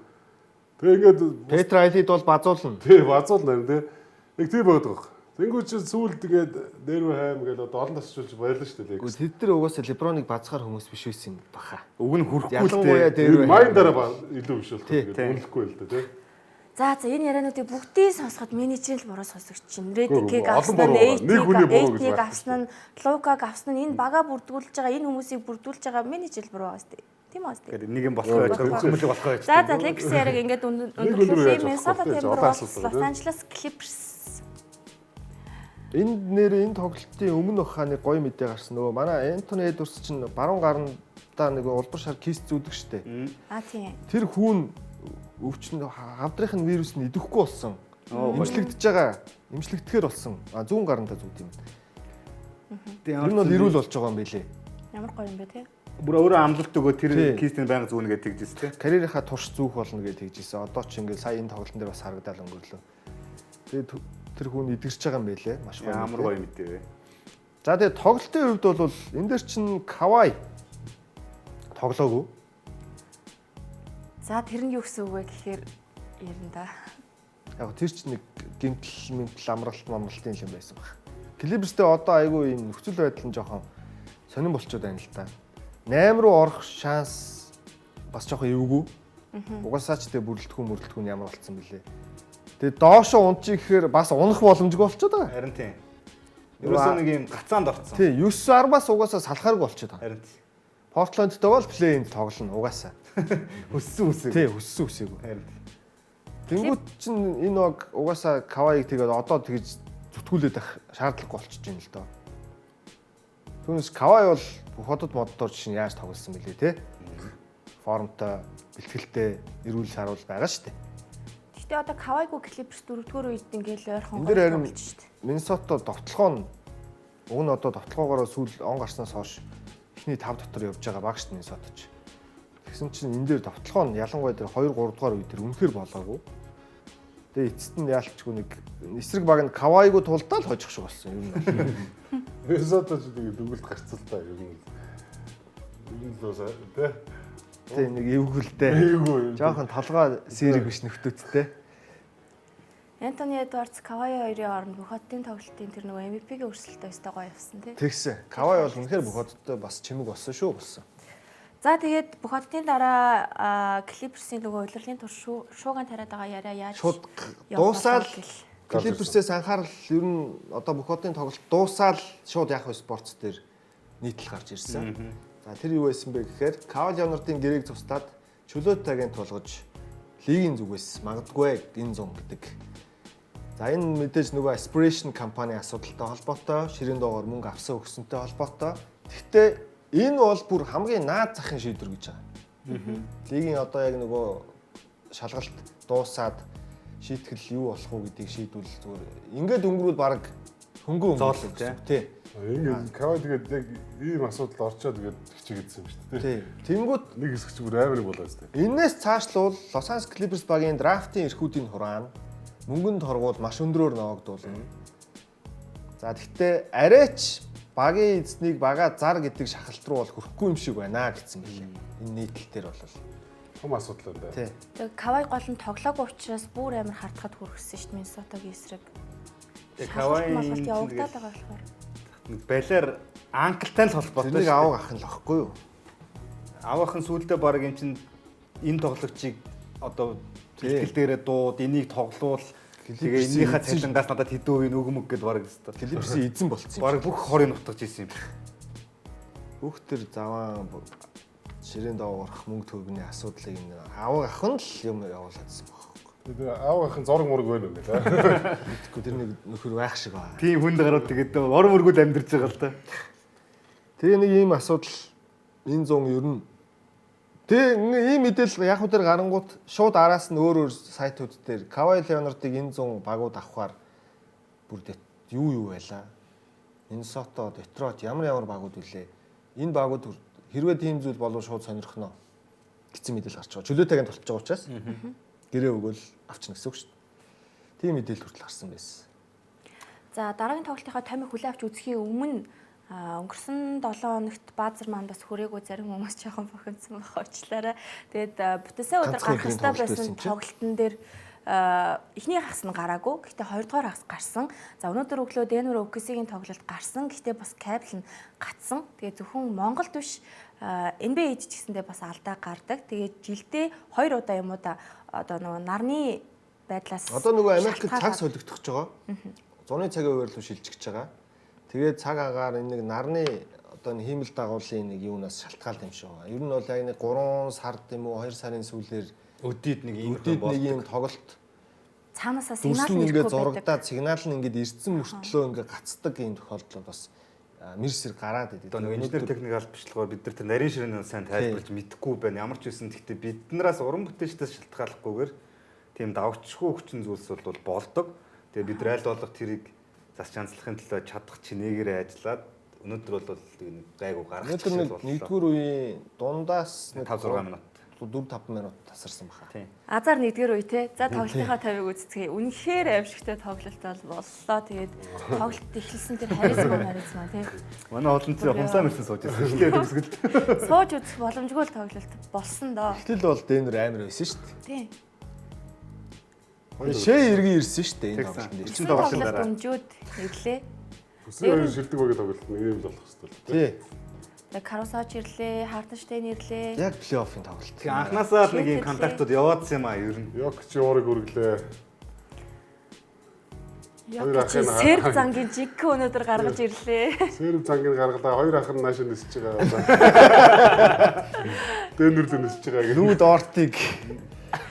Speaker 4: Тэгээ ингээд
Speaker 3: Петра Айлид бол базуулна.
Speaker 4: тий базуулна тийм. Яг тийм байгаад байгаа. Тэнгүүч сүүлд тэгээд нэрвэ хайм гэдэг одоо олон тасчулж баярлаа шүү дээ.
Speaker 3: Тэд нар угаасаа леброныг базахаар хүмүүс биш байсан юм баха.
Speaker 5: Үг нь хүрхгүй
Speaker 3: Ялангуяа
Speaker 5: л дээ.
Speaker 3: дээр
Speaker 4: Майн дараа илүү биш бол
Speaker 3: Тий.
Speaker 4: тэгээд үнэлэхгүй л дээ тийм.
Speaker 2: За энэ яриануудыг бүгдийг сонсоход менежер л буруу сонсогч чинь. Редикийг
Speaker 4: Олон
Speaker 2: авсан
Speaker 4: буруу
Speaker 2: нь,
Speaker 4: байгаа. Нэг хүний буруу гэж
Speaker 2: Эйтийг
Speaker 4: байхгүй
Speaker 2: авсан нь, Лукаг авсан нь, энэ бага бүрдүүлж байгаа, энэ хүмүүсийг бүрдүүлж байгаа менежер л буруу байгаа сте. Тийм үү сте.
Speaker 5: Тэгээд нэг юм болох байж байгаа. Бүх юм болох байж
Speaker 2: За Лекс яриг ингээд өндөрлөлийн Миннесота Timberwolves, Los Angeles Clippers.
Speaker 3: Энэ тоглолтын өмнө хаа нэг гоё мэдээ гарсан. Нөгөө манай Антони Эдвардс чинь баруун гарандаа нэг улбар шар кист зүүдэг штэ.
Speaker 2: А тийм.
Speaker 3: Тэр хүн өвчин хавдрын вирус нь идэхгүй болсон. Имжлэгдэж байгаа. Имжлэгдэхэр болсон. Зүүн гарандаа зүүд юм. Тэр нь бол эрүүл болж байгаа юм билэ.
Speaker 2: Ямар гоё юм бэ те?
Speaker 5: Бүр өөрөө амлалт өгөө тэр
Speaker 3: Тий.
Speaker 5: кейсний байнга зүүнэ гэж тэгжсэн тий.
Speaker 3: Карьерийнхаа турш зүүх болно гэж тэгжсэн. Одоо ч ингээд сая энэ тоглолтын дээр бас харагдал өнгөрлөө. Тэгээд тэр хүн идэрч байгаа юм байлээ. Маш гоё.
Speaker 5: Ямар гоё мэдээ вэ.
Speaker 3: За тэгээд тоглолтын хувьд бол энэ дээр чинь Кавай тоглоогүй.
Speaker 2: За тэр нь юу гэсэн үг вэ гэхээр ярина да.
Speaker 3: Яг тэр чинь нэг гимтэл амралтын юм байсан баг. Клиберстэй одоо айгүй энэ нөхцөл байдал нь жоохон сонирн болчиход байна л да. 8 руу орох шанс бас жоохон эвгүй. Угаасаа ч тэгээ бүрэлдэхүүн ямар болцсон бэлээ. Тэгээ доошо унчих гэхээр бас унах боломжгүй болчиход байгаа.
Speaker 5: Харин тийм. Ерөөсөө нэг юм гацаанд орцсон.
Speaker 3: Тий, 9-10-аас угаасаа салахааргүй болчиход байгаа.
Speaker 5: Харин тийм.
Speaker 3: Портландтай бол плей-инд тоглоно угаасаа.
Speaker 5: Хүссэн үсэг.
Speaker 3: Тий, өссөн үсэйгүй.
Speaker 5: Харин.
Speaker 3: Тэнгүүд чинь энэ баг угаасаа Кавайг тэгээд одоо тэгж зүтгүүлээд байх шаардлагагүй болчихж байна л доо. Түүнээс Кавай бол хотод моддоор чинь яаж тоглосон бэлээ те? Формтой, бэлтгэлтэй, эрүүл саруул байгаа шүү дээ.
Speaker 2: Гэхдээ одоо Кавайгүй Clippers 4-р үед ингээл ойрхон
Speaker 3: Энд дээр харин
Speaker 2: болж шүү дээ.
Speaker 3: Миннесота довтлогоо нь уг нь одоо довтлогоогоор сүүл он гарснаас хойш эхний 5 дотор явж байгаа баг шүү дээ Миннесотач. Тэгсэн чинь энэ дээр товтлогоо нь ялангуяа дээр 2 3 дугаар үе дээр үнэхээр болоогүй. Тэгээ эцэст нь яалтчгүй нэг эсрэг баг нь Кавайгуу тулдаа л хожих шиг болсон юм.
Speaker 4: Миннесота ч нэг дүгнэлт гарцал та ер нь. Ер нь л тий.
Speaker 3: Тэ нэг эвгүүлтэй. Жохон толгой сэрэг биш нөхдөөцтэй.
Speaker 2: Антони Эдвардс Кавай хоёрын оронд бүх хотын тоглолтын тэр нөгөө MVP-ийн өрсөлтөө өстой гоё явсан тий.
Speaker 3: Тэгсэн. Кавай бол үнэхээр бүх хоттой бас чимэг болсон шүү болсон.
Speaker 2: За тэгээд бүх хотын дараа Clippers-ийн нөгөө удирдлагын тур шууган тариад байгаа яриа яаж
Speaker 3: Шууд дуусаал Clippers-ээс анхаарал ер нь одоо бүх хотын тоглолт дуусаал шууд яах вэ спортс дээр нийтлэл гарч ирсэн. За тэр юу байсан бэ гэхээр Cavaliers-ийн гэрээг цустаад чөлөөтэйг тулгаж лигийн зүгээс магадгүй энэ зам гэдэг. За энэ мэдээж нөгөө aspiration компани асуудалтай холбоотой, ширээн доогоор мөнгө авсан өгсөнтэй холбоотой. Гэхдээ энэ бол бүр хамгийн наад захын шийдвэр гэж байгаа. Лигийн одоо яг нөгөө шалгалт дуусаад шийтгэл юу болох уу гэдгийг шийдвэл зүгээр ингээд өнгөрүүл баг хөнгөн
Speaker 5: зоолсон
Speaker 3: тий.
Speaker 4: Ингээд Кавай тэгээд яг ийм асуудал орчоод тэгээд хичээгээдсэн юм шүү дээ.
Speaker 3: Тий. Тэнгүүд
Speaker 4: Нэг хэсэгч бүр амар болоо зү.
Speaker 3: энээс цаашлуул Лос Анжелес Clippers багийн драфтын эрхүүдийн хураана мөнгөнд торгуул маш өндөрөөр ногдуулна. За тэгвэл арайч багийн эзнийг бага зар гэдэг шахалт руу бол хүрэхгүй юм шиг байна гэсэн билээ. Энэ нийтлэлээр бол
Speaker 4: Том асуудал байна.
Speaker 3: тий.
Speaker 2: Тэгээд Кавай гол нь тоглоогүй учраас бүр амар хартахад хүргэсэн шүү дээ Миннесотагийн эсрэг.
Speaker 5: Тэгээ
Speaker 2: Кавай
Speaker 5: Кавай
Speaker 2: явагдаад байгаа болохоор.
Speaker 5: балиар анклтай л холбоотой.
Speaker 3: Тэрнийг авах ах нь л ахгүй юу?
Speaker 5: Авахын сүулдэ баг эн чин энэ тоглогчийг одоо ихтгэл дээрээ дууд энийг тоглуул тэгээ энийхээ цалингаас надад хэдүүвийн өгмөг гэд баг өстой.
Speaker 3: Clippers-ийн эзэн болцсон юм.
Speaker 5: Баг бүх хорыг нутгаж ийсэн юм.
Speaker 3: Бүх тэр заван ширээн доогоорох мөнгө төгрөгийн асуудлыг энэ авах ах нь л юм явуулчихсан баг.
Speaker 4: Тэгээд аавынхын зорг мург байна уу гэдэг.
Speaker 3: Тэгэхгүй тэр нэг нөхөр байх шиг байна.
Speaker 5: Тийм хүнд гарууд тэгээд ор мөргүүд амьдэрж байгаа л та.
Speaker 3: Тэгээ нэг ийм асуудал энэ зүүн ер нь тэгээ ийм мэдээлэл яг үгээр гарангууд шууд араас нь өөр сайтууд дээр Kawhi Leonard-ыг энэ зүүн багууд авахаар бүр юу байлаа. Minnesota, Detroit ямар багууд үлээ. Энэ багууд хэрвээ тийм зүйл болов шууд сонирхно гэсэн мэдээлэл гарч байгаа. Чөлөөтэйг тулж байгаа учраас гэрээ өгөөл авчна гэсэн үг шүү дээ. Тийм мэдээлэл хүртэл гарсан байсан.
Speaker 2: За дараагийн тоглолтынхаа томыг хүлээн авч үзэхийн өмнө өнгөрсөн 7 хоногт баазар маань бас хүрээгүй зарим хүмүүс жоохон бохимдсан байх уучлаарай. Тэгээд бүтээсээ өдөр гарах ёстой байсан тоглолтын дээр эхний хагас нь гараагүй. Гэхдээ хоёрдугаар хагас гарсан. За өнөөдөр өглөө Denver OKC-гийн тоглолт гарсан. Гэхдээ бас Cavs нь гацсан. Тэгээд зөвхөн Монголд биш NBA-д ч гэсэндээ бас алдаа гардаг. Тэгээд жилдээ 2 удаа юм уу да одоо нөгөө нарны байдлаас
Speaker 3: Одоо нөгөө Америкт цаг солигдох гэж байгаа. Зуны цагийн хуваар л шилжиж байгаа. Тэгээд цаг агаар энэ нэг нарны одоо энэ хиймэл дагуулын нэг юунаас шалтгаалт юм шиг байна. Ер нь бол яг нэг 3 сард юм уу 2 сарын сүүлээр
Speaker 5: Өдийд нэг
Speaker 3: ийм тоглолт
Speaker 2: цаанаасаа сигнал
Speaker 3: дүрслэн
Speaker 2: нэрэхгүй
Speaker 3: ингээд зурагдаад сигнал нь ингээд ирсэн мөртлөө ингээд гацдаг ийм тохиолдол бас мэрсэр гараад идэв.
Speaker 5: Одоо нэг инженер техникал бичлэгоор бид нар тэр нарийн ширээнээ сайн тайлбарлаж мэдэхгүй байна. Ямар ч байсан гэхдээ биднээс уран бүтээлчдээс шалтгааллахгүйгээр тийм давчгүй хүчин зүйлс бол болдог. Тэгээ бид нар аль болох тэрийг зас чанслахын төлөө чадах чинээгээрээ ажиллаад өнөөдөр бол гайгүй гарах
Speaker 3: гэж байна. Нэгдүгээр үеийн дундаас
Speaker 5: 5-6 минут
Speaker 3: 4-5 минут тасарсан баха.
Speaker 5: Тийм.
Speaker 2: Азар нэгдүгээр үе те. За тоглолтынхаа тавиг үзцгээе. Үнэхээр аимшигтай тоглолт боллоо. Тэгээд тоглолт эхэлсэн тэр харизмаа те.
Speaker 5: Манай олонцоо хумсаа мэрсэн сууж байсан. Эхлээд үсгэлт.
Speaker 2: Сууж үзэх боломжгүй л тоглолт болсон доо.
Speaker 3: Гэтэл бол Denver амар байсан шүү дээ.
Speaker 2: Тийм.
Speaker 3: Шээ иргэн ирсэн шүү дээ энэ тоглолтод.
Speaker 5: Ирсэн тоглолтын дараа.
Speaker 2: Өмжөөд ирлээ.
Speaker 4: Өсөө шилдэг багийн тоглолт нэг юм болох хэвээр.
Speaker 3: Тий.
Speaker 2: Тэгээ Карусач ирлээ, Хартенштейн ирлээ.
Speaker 3: Яг плей-оффын тоглолт.
Speaker 5: Тэгээ анханасаа л нэг юм контактууд яваадсан юм а ер нь.
Speaker 4: Яг чи уурыг үргэлээ.
Speaker 2: Яг чи серв зангийн жиг өнөөдөр гаргаж ирлээ.
Speaker 4: Серв зангийг гаргалаа хоёр ах нь нааш нисэж байгаа. Дэнүрлээ нисэж байгаа гэх.
Speaker 3: Нүүд ортыг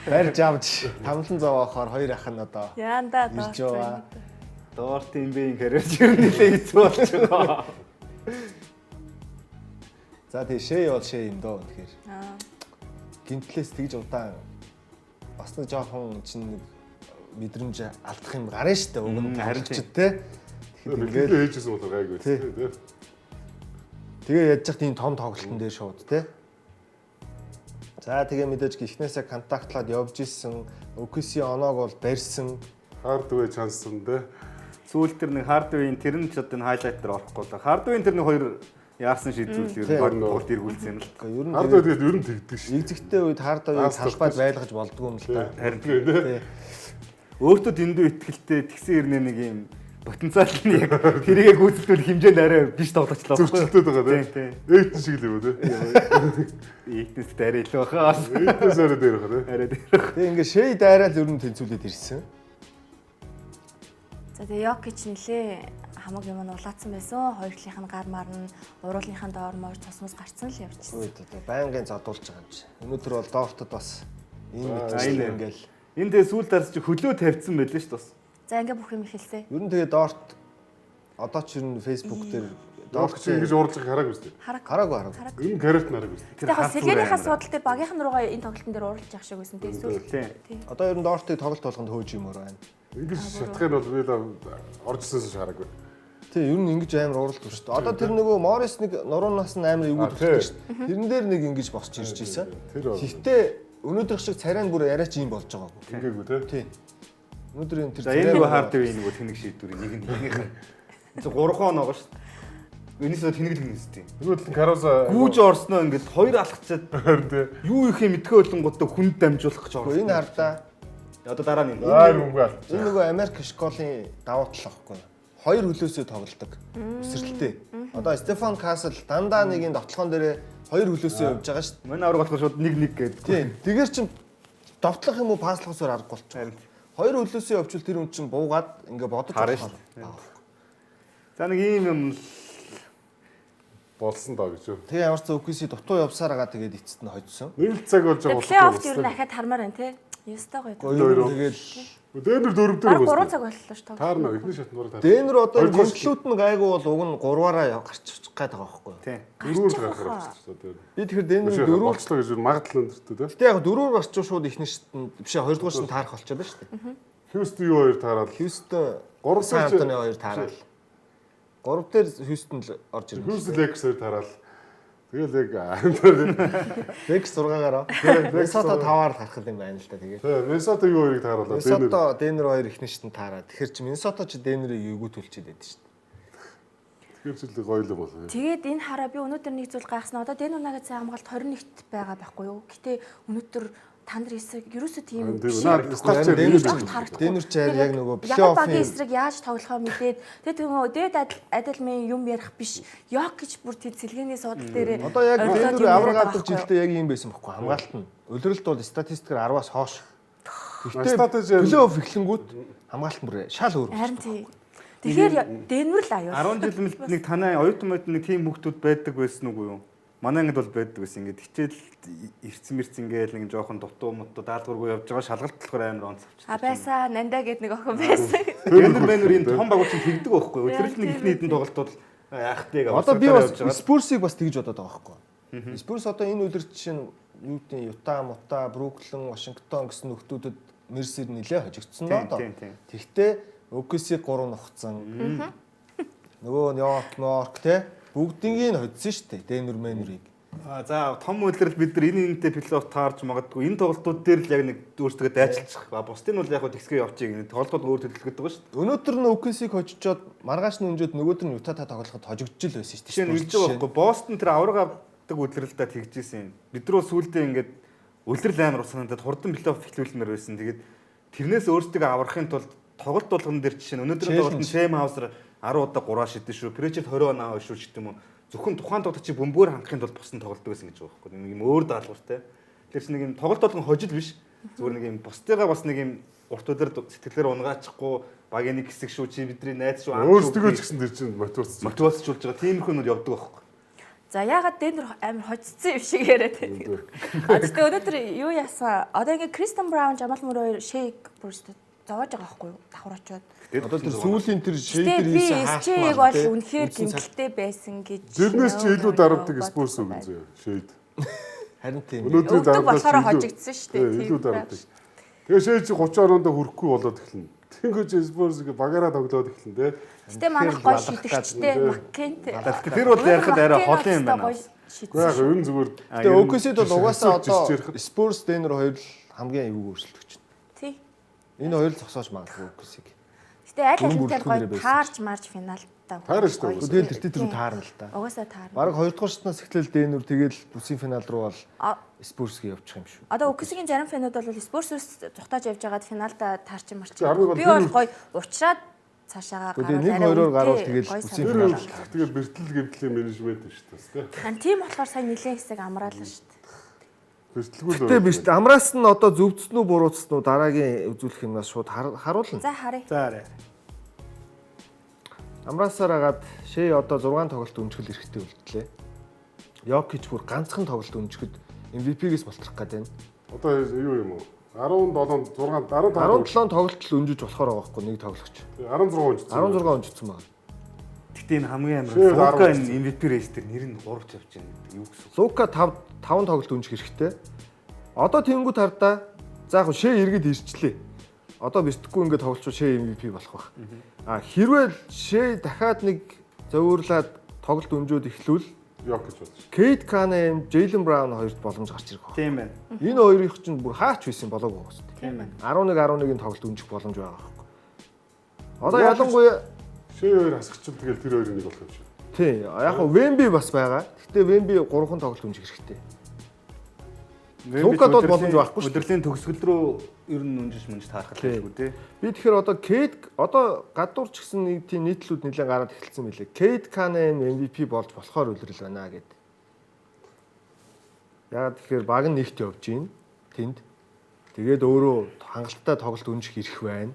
Speaker 3: барьж авч тамлан зовоохоор хоёр ах нь одоо
Speaker 2: Яанда
Speaker 3: ирж байгаа.
Speaker 5: Доортын бийн карьер ер нь нэлээд хэцүү болж байгаа.
Speaker 3: За тэгээ шээ бол шээ юм доо тэгэхээр. Гинтлээс тэгж удаан бас нэг жоохон чинь мэдрэмж алдах юм гарна штэ уг нь харин ч тий.
Speaker 4: Тэгэхээр ингээд ээжсэн бол гайгүй тий.
Speaker 3: Тэгээ яаж яах тийм том тоглолтын дээр шууд тий. За тэгээ мэдээж ихнээсээ контактлаад явж исэн. OKC оноог бол барьсан.
Speaker 4: Hardway чансан те.
Speaker 5: Сүүлд тэр нэг Hardway-ийн тэр нь ч одоо хайлайт дээр орохгүй л. Hardway-ийн тэр нэг хоёр яарсан шийдвэрлэл ер нь баг тоглолт эргүүлсэн юм л.
Speaker 3: Ер нь
Speaker 4: Hardway тэгээд ер нь тэгдэг шүү.
Speaker 3: Игзэгтэй үед Hardway-г талбайд байлгаж болдгоо юм л та.
Speaker 5: Харин тийм. Өөртөө дэндүү ихтгэлтэй тэгсэн хэрнээ нэг юм потенциал нь яг тэрийг гүйцэтгүүлэх хэмжээнд арай биш тоглогчлоо байхгүй.
Speaker 4: Зөрчилдөд байгаа те. Эйт шиг л юм те.
Speaker 5: Эйтнээс арай илүү бахаа.
Speaker 4: Эйтнээс арай дээр байгаа те.
Speaker 5: Арай дээр.
Speaker 3: Тэгээ ингээ шей дайраад ер нь тэнцүүлээд ирсэн.
Speaker 2: За тэгээ Йокич нилээ хамаг юм нь улаацсан байсан. Хоёр талынх нь гар марна, уруулынхаа доор морь цусмас гарцсан л явчихсан.
Speaker 3: Үй дээ байнгын задуулж байгаа юм чи. Өнөөдөр бол доортод бас ийм
Speaker 5: энэ
Speaker 3: ингээл.
Speaker 5: Энд тэгээ сүүл дарс чи хөлөө тавьсан байлээ шүү дээ.
Speaker 2: За ингээ бүх юм эхэлсэн.
Speaker 3: Ер нь тэгээ доорт одоо ч ер нь Facebook дээр
Speaker 4: Доорч чи ингэж уралдах хараагүй шүү дээ.
Speaker 3: хараагүй.
Speaker 4: Ер нь карьерт нараг шүү дээ.
Speaker 2: Тэгээ яг сэлгэнийхаа судал дээр багийнхан руугаа энэ тоглолтын дээр уралж явах шиг байсан. Тэгээ сүүл.
Speaker 5: Тийм.
Speaker 3: Одоо ер нь доортыг тоглолт болгонд хөөж юмөр байна.
Speaker 4: Ингэж шатхыг бол би л оржсэнс хараагүй.
Speaker 3: Тий, ер нь ингэж амар уралдав шүү дээ. Одоо тэр нөгөө Морис нэг нуруунаас нь амар эвгүй төгссөн шүү дээ. Тэрэн дээр нэг ингэж босч ирж ийсэн. Гэхдээ өнөөдөр шиг царай нь бүр арайч юм болж байгаагүй.
Speaker 4: Тэгээгүй те.
Speaker 3: Тий. Өнөөдөр энэ тэр
Speaker 5: За энэ нөгөө Hardway нөгөө тэнэг шийдвэрийн нэг нь нэгнийх нь. Зөв 3 хон байгаа шүү дээ. Энэсээ тэнэг л нэстэй.
Speaker 4: Нөгөө л Кароза
Speaker 5: Гүүж орсноо ингээд хоёр алхацаад
Speaker 4: харин те.
Speaker 5: юу ихээ мэдхээ болонгуудаа хүнд дамжуулах гэж орсон.
Speaker 3: энэ хардаа
Speaker 5: Одоо дараа нь
Speaker 4: мөнгө аль.
Speaker 3: энэ нөгөө Америк школын давуу тал واخгүй. Хоёр хөлөөсөө тоглолдог. Өсрэлтээ. Одоо Стефан Касл дандаа нэг энэ довтлогон дээр хоёр хөлөөсөө явж байгаа шүү дээ.
Speaker 5: манай авраг болохоор шууд нэг гэдэг.
Speaker 3: Тийм. Тэгэр чин довтлох юм уу паслахсаар аргагүй болчих. Хоёр хөлөөсөө явуул тэр хүн чин буугаад ингээ бодож
Speaker 5: харна шүү дээ. За нэг ийм юм
Speaker 4: Болсон доо гэж юу.
Speaker 3: Тэгээ ямар ч OKC дутуу явсаар байгаа тэгээд эцэст нь хожсон.
Speaker 4: Нэг л цаг болж байгаа
Speaker 2: Плей-офф ер нь дахиад хармаар байна те. Ёстой гоё.
Speaker 3: Тэгээд
Speaker 4: Дэнэр дөрөв дээр
Speaker 2: Баг 3
Speaker 4: болсон.
Speaker 2: цаг боллоо шүү дээ.
Speaker 4: Таар нэг ихний шатнуур таар.
Speaker 3: Дэнэр одоо
Speaker 4: Хоёр гол
Speaker 3: гинтлүүд нь гайгүй бол уг нь 3-аараа гарч чих гээд байгаа байхгүй юу?
Speaker 5: Тийм.
Speaker 4: Дөрөөр гарахаар болчихсон дээр.
Speaker 3: Би тэгэхээр Дэнэр 4
Speaker 4: болчлоо гэж магадлал өндөртэй те.
Speaker 3: Гэтэ яг 4-оор гарч шууд ихний шатнд бишээ 2 дугаар шатнд таарах болчиход байна шүү дээ.
Speaker 4: Хьюстон юу хоёр таараад
Speaker 3: Хьюстон
Speaker 4: 3
Speaker 3: Саутны 2 таарал. 3 дээр Хьюстон л орж ирнэ.
Speaker 4: Хьюстон Лекс хоёр таараад тэгэл яг
Speaker 3: Лекс 6-гаар. Миннесота 5-аар гарах юм байна л да тэгээд.
Speaker 4: тэгээ Миннесота юу хоёрыг тааруулаад
Speaker 3: Миннесота Дэнэр 2 ихний шатнд таараад. Тэгэхээр чи Миннесота ч Дэнэрийг эвгүүтүүлчихэд байдаг шүү дээ.
Speaker 4: тэгэхээр ч л гоё л болов.
Speaker 2: Тэгээд энэ хараа би өнөөдөр нэг зүйл гайхсан. Одоо Дэн Унагийн цай хамгаалт 21-т байгаа байхгүй юу? Гэтэ өнөөдөр та нар эсрэг ерөөсөө тийм
Speaker 3: Дэнэр ч яг нөгөө
Speaker 2: плей-оффын эсрэг яаж тоглохоо мэдээд тэгээд дээд адилмын юм ярих биш. Яг гэж бүр тэр цэлгээний судал дээр
Speaker 3: одоо яг Дэнэр авраг авдаг жилдээ яг юм байсан байхгүй хамгаалт нь. Улиралд бол статистикээр 10-аас хоош. Гэхдээ плей-офф эхлэнгүүт хамгаалт нь бүр шал өөр.
Speaker 2: харин тий. Тэгэхээр Дэнвэр л аюул.
Speaker 5: 10 жил мэлт нэг танай оюутан мод нэг тийм хүүхдүүд байдаг байсан уу юу? Манай ангид бол байдаг байсан. Ингээд хичээл эрцэн ингээл нэг жоохон дутуу мутуу даалгаваргүй явж байгаа шалгалт болохоор амар онц авчих.
Speaker 2: А байсаа Нанда гэд нэг охин байсан.
Speaker 5: Мэнэр энэ том багууд чинь тэгдэг байхгүй. Өдрөл нэг ихний хэдэн тоглолтууд яахтайг
Speaker 3: Одоо би бас Спурсыг бас тэгж бодоод байгаа байхгүй. Спурс одоо энэ үлрэлт чинь юу гэдэг Юта, Мута, Бруклин, Вашингтон гэсэн нөхдүүдэд Мерсер нилээ хожигдсон доо одоо. Тэгтээ OKC 3 нухацсан. Нөгөө Нью-Йорк те бүгднийг нь хоцсон шүү дээ. Дэнэр Мэнэрийг.
Speaker 5: За том үлрэл бид нар энэтэй плей-офф таарч магадгүй энэ тоглолтууд дээр л яг нэг өөрсдөө дайчилчих. Бусдын нь бол яг тэгсгээ явчих. Энэ тоглолтууд өөр төлөвлөгдөд байгаа шүү дээ.
Speaker 3: Өнөөдөр нь OKC-г хожичоод маргааш нь өнжөөд нөгөөдөр нь Ютата тоглоход хожигдж л байсан шүү дээ.
Speaker 5: Жишээ нь хэлж байгаа байхгүй. Бостон тэр авраг авдаг үлрэлдээ тэгжсэн. Бид рүү сүулдэ ингээд үлрэл амар усанадад хурдан плей-офф эхлүүлмээр байсан. Тэгээд тэрнээс өөрсдөө аврахын тулд тоглолт болгон дээр жишээ нь өнөөдрийн тоглолтод Сэм Хаусер 10 удаа 3 шидэн шүү. Пречет 20 оноо шүү ч гэдэм үү. Зөвхөн тухайн тоглолтыг чи бөмбөөр хангахын тулд бусдын тоглолдог байсан гэж байгаа байхгүй. Нэг юм өөр даалгавартай. Тэр чинь нэг юм тоглолт болгон хожил биш. Зүгээр нэг юм бусдыгаа бас нэг юм урт өдөр сэтгэлээр унгаачихгүй багийн нэг хэсэг шүү чи бидний найз шүү.
Speaker 4: Өөрсдөө ч гэсэн тэр чинь
Speaker 5: мотивацжуулж байгаа. Тиймэрхүү нүд явдаг байхгүй.
Speaker 2: За ягаад Дэнвэр амар хоцсон юм шиг яриад байдаг. Тэгтээ өнөөдөр юу яасан? Одоо ингээ Кристен Браун, Жамал Мөрөөр шейк бүрст зовоож байгаа байхгүй юу? Давхар очоод.
Speaker 3: Одоо тэр сүүлийн тэр шейдер хийсэн хаалт
Speaker 2: шейк бол үнэхээр гэмтэлтэй байсан гэж.
Speaker 4: Тэрнээс ч илүү дарамтдаг спорс үг зөө. Шейд.
Speaker 3: Харин тийм.
Speaker 4: Өнөөдрийн
Speaker 2: дарамтаас
Speaker 4: болохоор
Speaker 2: хожигдсон шүү дээ.
Speaker 4: Илүү дарамтдаг. Тэгээ шейд чи 30 ононд хүрэхгүй болоод эхэлнэ. Тэнгэж спорс гэ багаараа тоглоод эхэлнэ те.
Speaker 2: Гэтэ манайх гоё шидэгчтэй Маккентэй.
Speaker 5: Тэр бол ярихад арай хол юм байна.
Speaker 4: Гэхдээ яг ер нь зүгээр
Speaker 3: Тэгээ OKC-д бол угаасаа одоо
Speaker 4: жирчэрхэд.
Speaker 3: Spurs Denver хоёр л хамгийн эвгүй өөрчлөлтөж байна.
Speaker 2: Тий.
Speaker 3: Энэ хоёр л зогсоож магадгүй OKC-г.
Speaker 2: Гэтэ аль
Speaker 3: Дөрөв
Speaker 2: алинтай
Speaker 3: бүртгэнээр
Speaker 2: гоё
Speaker 3: байсан.
Speaker 2: таарч марж финалдаа.
Speaker 4: Таарна шүү дээ.
Speaker 3: Тэгэл тэр тэр таарна л та.
Speaker 2: Угаасаа таарна.
Speaker 3: Бараг 2 дугаар шатнаас эхлээл Denver тэгэл бүсийн финал руу бол
Speaker 2: А-
Speaker 3: Spurs-г явчих юм шүү.
Speaker 2: Одоо OKC-гийн зарим фэнүүд бол Spurs-өөс зугатааж явж байгаад финалда таарч марч.
Speaker 4: Армыг бол
Speaker 2: Би бол гоё уучраад цаашаагаа
Speaker 3: Гэхдээ
Speaker 2: гараад
Speaker 3: нэг хоёроор гарвал тэгэл бүсийн
Speaker 4: Тэр
Speaker 3: финал.
Speaker 4: бол тэгээд бэртэл гэмтлийн менежмент шүү дээ.
Speaker 2: Хан тийм болохоор сайн нэлээд хэсэг амраалаа шүү дээ.
Speaker 4: Бэртэлгүй л.
Speaker 3: Гэтэ биш. Амраас нь одоо зөвцсөн үү буруутсан уу дараагийн үзүүлэх юмнаас шууд харуулна.
Speaker 2: За харъя.
Speaker 5: За арай.
Speaker 3: Амраасаар агаад Шей одоо 6 тоглолт өнжгөл эрэхтэй үлдлээ. Йокич бүр ганцхан тоглолт өнжгөд MVP-гээс болтрох гэдэг байна.
Speaker 4: Одоо юу юм уу? 17 6 15
Speaker 3: 17 тоглолт л өнжиж болохоор байгаа байхгүй нэг тоглогч.
Speaker 4: 16 онцсон.
Speaker 3: 16 өнжсөн байна.
Speaker 5: Гэтэ энэ хамгийн
Speaker 4: Шээ,
Speaker 5: амар Лука
Speaker 4: 10
Speaker 5: энэ MVP race дээр нэр нь 3 явж байна гэдэг юу гэсэн.
Speaker 3: Лука 5 тоглолт өнжих хэрэгтэй. Одоо тэнгуут хардаа за яг Шей эргэд ирчлээ. Одоо бистггүй ингээд тоглолцоо Шей MVP болох байх. А хэрвээ Шей дахиад нэг зовирлаад тоглолт өнжөөд эхлүүл
Speaker 4: Йокич болж.
Speaker 3: Кейт Канем, Джейлен Браун хоёрт боломж гарч ирэх байна.
Speaker 5: Тийм байна.
Speaker 3: Энэ хоёрын чинь бүр хаач байсан болоогүй байна.
Speaker 5: Тийм байна.
Speaker 3: 11-11-ийн тоглолт өнжих боломж байгаа байхгүй. Одоо ялангуяа
Speaker 4: Шээ хоёр хасагчл тэгэл тэр хоёрын нэг болох юм шиг.
Speaker 3: тий яг нь Вемби бас байгаа. Гэтэ Вемби 3хан тоглолт өнжих хэрэгтэй. Лукад бол боломж байхгүй шүү дээ.
Speaker 5: Өдөрлийн төгсгөл рүү ер нь үнжиж мунж таарах хэрэггүй тий.
Speaker 3: Би тэгэхээр одоо Кейт одоо гадуур ч гэсэн нэг тийм нийтлүүд нэлээд гараад эхэлсэн мөлий. Кейт Канем MVP болж болохоор үлрэл байна гэд. Ягаад тэгэхээр баг нь нэгт явж гин тэнд. Тэгээд өөрөө хангалттай тоглолт өнжих ирэх байна.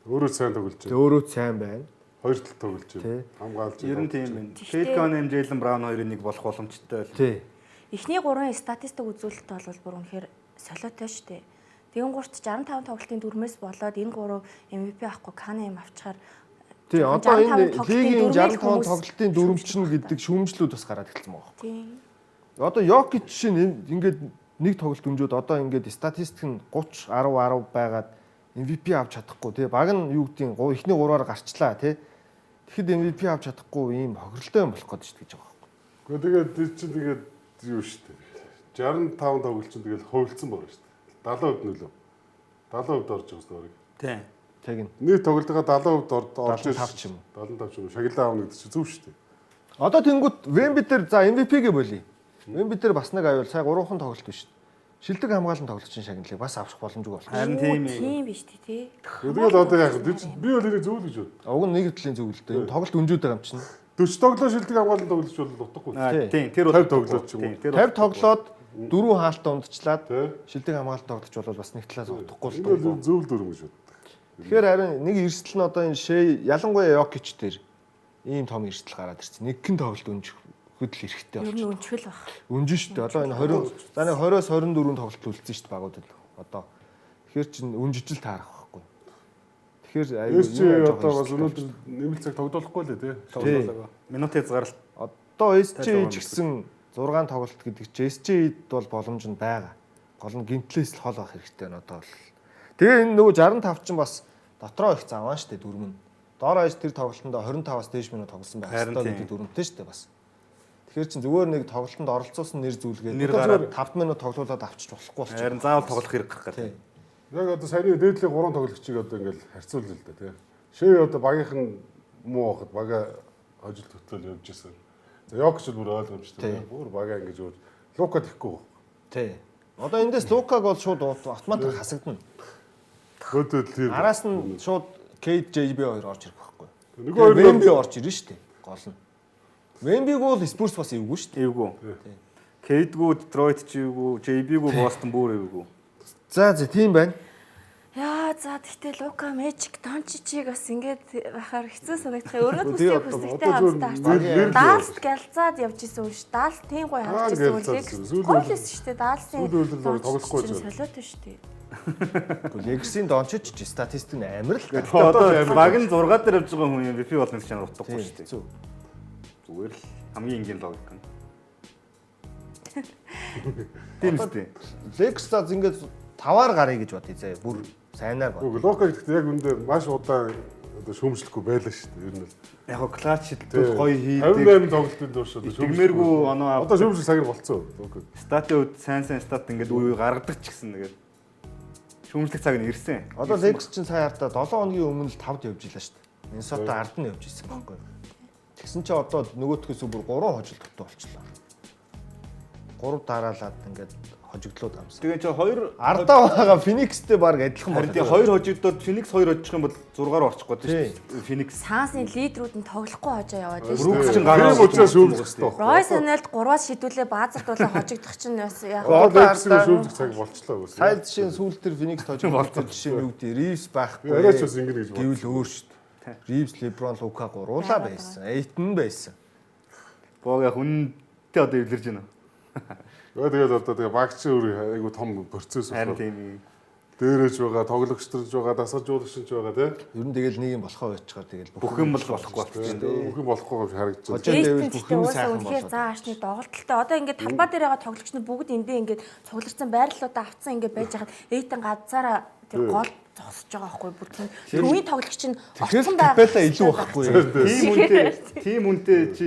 Speaker 4: Өөрөө сайн тоглож
Speaker 3: Тэ
Speaker 4: байна.
Speaker 3: өөрөө сайн байна.
Speaker 4: Хоёр тал тоглож
Speaker 3: Тий.
Speaker 4: байна. Хамгаалж байна.
Speaker 5: Ер нь тийм байна. Кейт Конем, Джейлен Браун хоёрын нэг болох боломжтой л.
Speaker 3: Тий.
Speaker 2: Эхний 3 статистик үзүүлэлт бол бүр үнэхээр солиотой шүү дээ. Тэгэн гурт 65 тоглолтын дүрмээс болоод энэ 3 MVP авахгүй Канем авчихаар
Speaker 3: Тий одоо энэ
Speaker 2: 65
Speaker 3: лигийн
Speaker 2: дүрмээр
Speaker 3: 65
Speaker 2: хүмүүс
Speaker 3: тоглолтын дүрмчин гэдэг шүүмжлүүд бас гараад эхэлсэн байгаа.
Speaker 2: Тийм.
Speaker 3: Одоо Йокич жишээ нь ингээд нэг тоглолт өнжөөд одоо ингээд статистик нь 30 10 байгаад MVP авч чадахгүй тий баг нь юу гэдгийг эхний 3-аар гарчлаа тий. Тэгэхэд MVP авч чадахгүй ийм хохирлтой юм болох гэдэг шүү дээ.
Speaker 4: Гэхдээ тэгээд тэр чинь тэгээд юу шүү дээ. 65 тоглолт чинь тэгэл хувилцсан байна шүү дээ. 70% нөлөө. 70% орж байгаа шүү дээ.
Speaker 5: Тийм.
Speaker 3: Тэг нь.
Speaker 4: Нэг тоглолтоо 70% орж
Speaker 3: 75 ч юм уу.
Speaker 4: 75 ч юм уу. Шагналаа аавна гэдэг чинь зөв шүү дээ.
Speaker 3: Одоо тэнгуут Вемби дээр за MVP-гээ болъё. Вемби дээр бас нэг аюул сая 3хан тоглолт биш. Шилдэг хамгаалан тоглолтын шагналыг бас авах боломжгүй болох.
Speaker 5: Харин тийм ээ.
Speaker 2: Тийм биш тий.
Speaker 4: Тэгэл одоо яг би бол энийг зөв л гэж бод.
Speaker 3: Уг нь нэг төрлийн зөв л дээ. Энэ тоглолт өнжөөд байгаа юм чинь.
Speaker 4: 40 тоглоо шилдэг хамгаалан тоглож бол утгагүй.
Speaker 5: Тийм. Тэр
Speaker 4: 50 тоглоод ч юм уу.
Speaker 3: 50 тоглоод 4 хаалтаа унтчлаад
Speaker 4: Тий.
Speaker 3: шилдэг хамгаалалт тоглож бол бас нэг талаас утгагүй л
Speaker 4: Энэ
Speaker 3: дуу.
Speaker 4: бол зөв л дүрм гэж бод.
Speaker 3: Тэгэхээр харин нэг эрсдэл нь одоо энэ Шей ялангуяа Йокич дээр ийм том эрсдэл гараад ирсэн. Нэг гин тоглолт өнжих хөдөл эрэхтэй
Speaker 2: Ер нь
Speaker 3: болчих.
Speaker 2: өнчгөл баг.
Speaker 3: Өнжин шүү дээ. Одоо энэ 20 за нэг 20-оос 24 тоглолт үлдсэн шүү дээ багуудад. Одоо тэгэхээр чинь өнжижил таарах байхгүй. Тэгэхээр
Speaker 4: ээч одоо бас өнөөдөр нэмэлт цаг тогтоолохгүй л тий.
Speaker 5: Тоглоолоо. Минутын хязгаарлалт.
Speaker 3: Одоо SJ ч гэсэн 6 тоглолт гэдэг чинь SJ-д бол боломж нь байгаа. Гол нь гимтлээс л хол авах хэрэгтэй байна одоо бол. Тэгээ энэ нөгөө 65 чинь бас дотроо их заваа шүү дээ дөрмөн. Доор хаяж тэр тоглолтонд 25-аас дээш минут тоглосон байх
Speaker 5: Харин
Speaker 3: хэрэгтэй
Speaker 5: тийм.
Speaker 3: гэдэг дүрмтэй шүү дээ бас. Тэгэхээр чинь зүгээр нэг тоглолтонд оролцуулсан нэр зүйлгээд
Speaker 5: Нэр
Speaker 3: одоо
Speaker 5: гараад.
Speaker 3: зүгээр 5 минут тоглуулад авчиж болохгүй болчих.
Speaker 5: Харин заавал тоглох хэрэг гарах
Speaker 3: Тий.
Speaker 5: гэдэг.
Speaker 4: Яг одоо саяны дээдлийн 3 тоглогчийг одоо ингээл харьцуулъя л да тий. Шээ одоо багийнхан муу байхад бага хожил төтлөл явж ирсэн. За Йокич бүр ойлгомжтой.
Speaker 3: Тий.
Speaker 4: Бүр бага ингэж өөр Лука тэхгүй.
Speaker 3: Тий. Одоо эндээс Лукаг бол шууд автомат хасагдана.
Speaker 4: Хөдөл тийм.
Speaker 3: Араас нь шууд KJB 2 орж ирэх байхгүй.
Speaker 4: Нөгөө хоёр
Speaker 3: Вемби орж ирнэ шүү дээ. Гол нь. Вембиг бол Спурс бас эвгүй шүү дээ.
Speaker 5: Эвгүй. Кейдгүү, Детройт ч эвгүй, JB-гүү Бостон бүр эвгүй.
Speaker 3: За тийм байна.
Speaker 2: Яа за тэгтээ Лука Мэжик Дончичиг бас ингээд байхаар хэцүү санагдах. Өөрөө
Speaker 3: Тэгээ
Speaker 2: төстэй
Speaker 4: одоо
Speaker 2: хөсөлттэй
Speaker 4: зүгээр
Speaker 2: харцсан. Даалт галзаад явж исэн юм ш. Даалт тийм гоё харж исэн юм
Speaker 4: галзаад
Speaker 2: лэг.
Speaker 4: исэн. Сүүлд
Speaker 2: Гойлс шүү дээ. Даалсын
Speaker 4: сүүлд үйлдэл тоглохгүй
Speaker 2: чинь
Speaker 4: байсан.
Speaker 2: солиотой шүү дээ.
Speaker 3: Легсийн Дончич статистик нь амар л.
Speaker 5: Гэхдээ одоо баг нь 6 дээр явж байгаа хүн MVP болно гэж чанар утгагүй шүү дээ.
Speaker 3: Зүг.
Speaker 5: Зүгээр л хамгийн энгийн логик нь. Тийм үстэй.
Speaker 3: Лекс за ингээд 5-аар гарыг гэж бодъё заа. Бүр сайнаар бод.
Speaker 4: Лука гэхдээ яг үндэ маш удаан одоо шүүмжлэхгүй байлаа шүү дээ. Ер нь
Speaker 5: Яг го клач шидэлтүүд гоё хийдэг.
Speaker 4: 58 тоглолтын доош одоо
Speaker 5: Тэгмээргүй оноо
Speaker 4: одоо шүүмжлэх цагаар болцсон.
Speaker 5: статын үед сайн стат ингээд үе гаргадаг ч гэсэн тэгээд шүүмжлэх цаг нь ирсэн.
Speaker 3: Одоо Lakers чинь сая хартаа 7 хоногийн өмнө л 5-д явж илаа шүү дээ. Миннесота ард нь явж ирсэн байхгүй юу? Тэгсэн чинь одоо нөгөөдхөөс бүр 3 хожигдолтой болчихлоо. 3 дараалаад ингээд хожигдлоо дамсан.
Speaker 5: Тэгээ чи 2
Speaker 3: Ардаа байгаа Phoenix-тэй баг адилхан
Speaker 5: харин тий 2 хожигдоод Phoenix 2 хожих юм бол 6-аар орчих гээд шүү дээ. Phoenix
Speaker 2: Саасны лидерүүд нь тоглохгүй хожоо яваад байна.
Speaker 5: Brooks чинь гараа
Speaker 4: учраас шүүмжлэх хэрэгтэй.
Speaker 2: Royce O'Neal 3-аас шидүүлээ баазардуулаа хожигдох чинь бас яг
Speaker 4: Одоо Lakers-ийн шүүмжлэх цаг болчлоо үгүй.
Speaker 3: Сая жишээ сүүл төр Phoenix тожиж болсон жишээ нь юу гэдэг Reeves байхгүй.
Speaker 4: Арайч бас ингэ гэж
Speaker 3: Гэвэл өөр шүү дээ. Reeves, LeBron, Luka гуруулаа байсан. Aiton байсан.
Speaker 5: бог яг үнэтэй одоо эвлэрж байна.
Speaker 4: Тэгээд одоо тэгээ багч өөр айгу том процесс
Speaker 5: Харин
Speaker 4: болохоор
Speaker 5: тийм
Speaker 4: дээрэж байгаа, тоглогчторж байгаа, дасгалжуулагч ч байгаа тийм.
Speaker 3: Ер нь тэгэл нэг юм болохоо байцгаа тэгэл
Speaker 5: бүх юм бол болохгүй болчихсон.
Speaker 4: Бүх юм болохгүй харагдаж байна.
Speaker 3: Хожоо дэвэл
Speaker 2: Эйтэн
Speaker 3: бүх
Speaker 2: гэхдээ
Speaker 3: юм
Speaker 2: уусаа
Speaker 3: сайхан
Speaker 2: үнэхээр
Speaker 3: болоод.
Speaker 2: заа ашны доголдолтой. Одоо ингээд талбай дээр байгаа тоглогч нар бүгд эндээ ингээд цугларсан байрлалуудаа авцсан ингээд байж хаад Эйтэн газараа тэр гол зогсож байгаа байхгүй бүр тийм. Төвийн тоглогч нь
Speaker 3: Тэгэхээр
Speaker 2: байгаа.
Speaker 3: капела илүү байхгүй.
Speaker 5: Тийм үнэтэй чи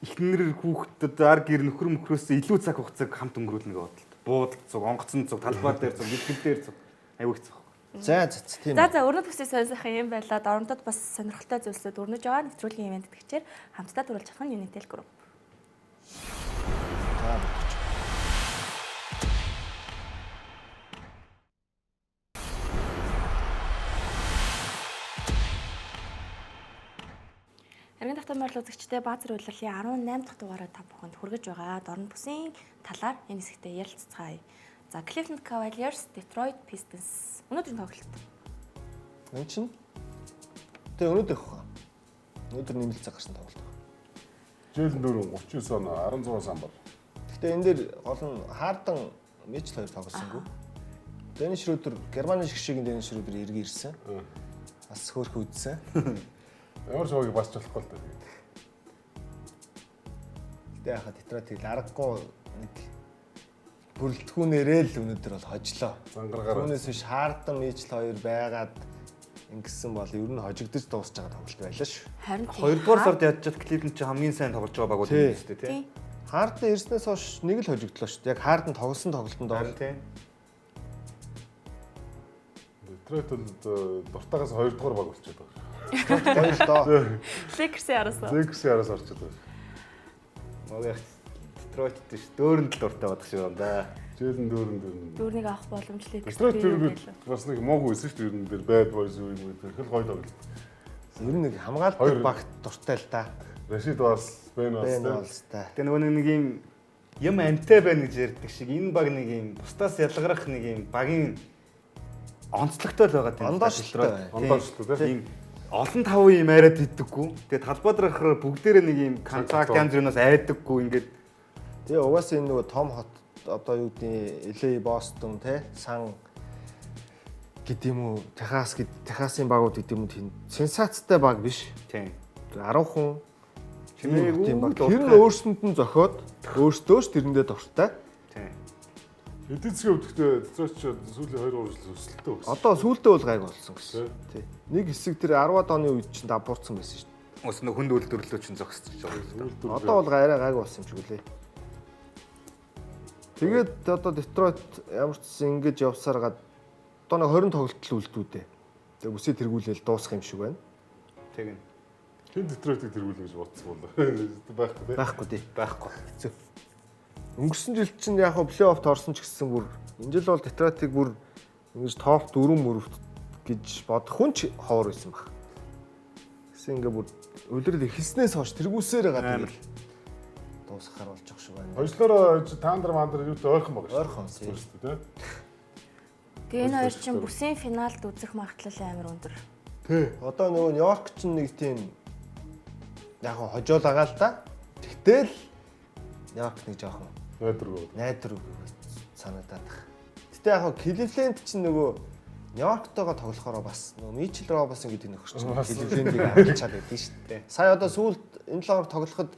Speaker 5: ихнэр хүүхдэд ар гэр нөхөр мөхрөөс илүү цаг хугацааг хамт өнгөрүүлнэ гэж бодлоо. Буудалцаг, онгоцон цуг, талбай дээр цуг, дэлгэл дээр цуг. Аюу их цуг.
Speaker 3: За тийм.
Speaker 2: За өрнөд бүсээ сонирхох юм байлаа. Орондод бас сонирхолтой зүйлсүүд өрнөж байгаа нэвтрүүлгийн ивент гэхчээр хамтдаа төрүүлж авах нь Unitel Group. Харин автомобиль үзэгчдээ Баазар улирлын 18 дахь дугаараа та бүхэнд хүргэж байгаа дорн бүсийн талаар энэ хэсэгтээ ярилцгаая. За Cleveland Cavaliers, Detroit Pistons өнөөдрийн тоглолт.
Speaker 3: Энэ чинь тэгээ өнөөдөр авах. Өнөөдөр нэмэлт цаг гарсан тоглолт.
Speaker 4: Жэйлэн дөрөв 39 он 16 самбар.
Speaker 3: Гэхдээ энэ дээр гол нь Хардан Мичл хоёр тоглосонгүй. Денис Шрёдер Германы шиг Денис Шрёдер эргэн ирсэн. Бас хөөрхөн үдсэн.
Speaker 4: Ямар ч байгааг басч болохгүй л дээ.
Speaker 3: Гэтэ яхаа Детройт аргагүй нэг бүрэлдэхүүнээрээ л өнөөдөр бол хожлоо.
Speaker 4: Зангаргаараа.
Speaker 3: Түүнээс биш Хардан Мичл хоёр байгаад ингэсэн бол ер нь хожигдож дуусч байгаа тоглолт байлаа шүү.
Speaker 2: Харин
Speaker 5: Хоёрдугаар сард ядчаад Cleveland чи хамгийн сайн тоглож байгаа багууд юм шүү дээ тий.
Speaker 3: Хардан ирснээс хойш нэг л хожигдлоо шүү. Яг Хардан тоглосон тоглолтод
Speaker 5: Харин тий.
Speaker 4: Детройт бол дуртаагаас 2 дугаар баг болчиход байгаа.
Speaker 3: гоё л доо.
Speaker 2: Lakers-ийн араас.
Speaker 4: Lakers-ийн араас орчиход байгаа.
Speaker 5: Моог Detroit тийш дөөрөнд л дуртай байдаг шиг юм да.
Speaker 4: Жэйлэн дөрөв.
Speaker 2: Дүүрнийг авах боломжтой.
Speaker 4: Детройт тэр бас нэг муугүй байсан шүү дээ. Ер нь дээр bad boys юу юм гэдэг хэл гоё тоглолт.
Speaker 3: Ер нь нэг хамгаалдаг багт дуртай л да.
Speaker 4: Рашид бас Бен
Speaker 3: Бэн
Speaker 4: бас
Speaker 3: болстай.
Speaker 5: Тэгээ нөгөө нэг юм амтай байна гэж ярьдаг шиг энэ баг нэг юм бусдаас ялгарах нэг юм багийн онцлогтой л байгаа тийм.
Speaker 4: ондооштой тийм.
Speaker 5: Тийм олон таван юм яриад иддэггүй. Тэгээ талбай дээр гарахаар бүгдээрээ нэг юм контакт янз бүрнээс айдаггүй ингээд.
Speaker 3: Тэгээ угаасаа энэ нөгөө том хот одоо юу гэдэг LA, Boston те сан гэдэг юм уу Техасын багууд гэдэг юм уу тийм сенсацтай баг биш.
Speaker 5: Тийм.
Speaker 3: 10 хүн
Speaker 5: Чимээгүй
Speaker 3: тийм баг. Тэр нь өөрсөнд нь зохиод өөртөө ч тэрэндээ дуртай.
Speaker 5: Тийм.
Speaker 4: Эдийн засгийн өвдөгтөө Детройт ч сүүлийн 2 жил өсөлтөө өгсөн.
Speaker 3: Одоо сүүлдээ бол гайг болсон гэсэн. Тий. Нэг хэсэг тэр 10-аад оны үед чинь давбуурсан байсан шүү дээ.
Speaker 5: Ус нэг хүнд үйлдвэрлэлөө чинь зогсож байгаа.
Speaker 3: Одоо бол арай гайг болсон юм шиг үлээ. Тэгээд одоо Детройт ямар ч ингэж явсаар гад одоо нэг 20 тоглолт л үлдүүдээ. Тэгээд бүсээ тэргүүлэл дуусах юм шиг байна.
Speaker 5: Тэгнь.
Speaker 4: Хин Детройтыг тэргүүлнэ гэж бодсон болоо. Байхгүй тийм.
Speaker 3: Байхгүй тий.
Speaker 5: Байхгүй.
Speaker 3: Хэцүү. Өнгөрсөн жил чинь яг хөө плей-оффт орсон ч гэсэн бүр энэ жил бол Детройтыг бүр ингэж топ 4 мөрөвт гэж бодох хүн ч ховор байсан баг. Гэсэн ингээ бүр үлрэл ихснээс хойш тэргүүлсээр байгаа тэгэл дуусгахаар болж байгаа шүү байна.
Speaker 4: Хоёрчлороо таандар мандар юутай ойрхон байгаа шүү.
Speaker 3: Ойрхон тий.
Speaker 4: Тийм.
Speaker 2: Тэгээ энэ хоёр чинь бүсийн финалд үзэх магадлал амар өндөр.
Speaker 3: Тий. Одоо нөгөө Нью-Йорк чинь нэг тийм яг хожоолагаа л да. Тэгтэл Нью-Йорк нэг жоохон найдвар санагдаад байна. Гэтэ яг Кливленд чинь нөгөө Нью-Йорктойгоо тоглохороо бас нөгөө Мичл Робинсон гэдэг нөхөр чинь Кливлендийг авчаад байдсан шүү дээ. Сая одоо сүүлд энэ 7 хоног тоглоход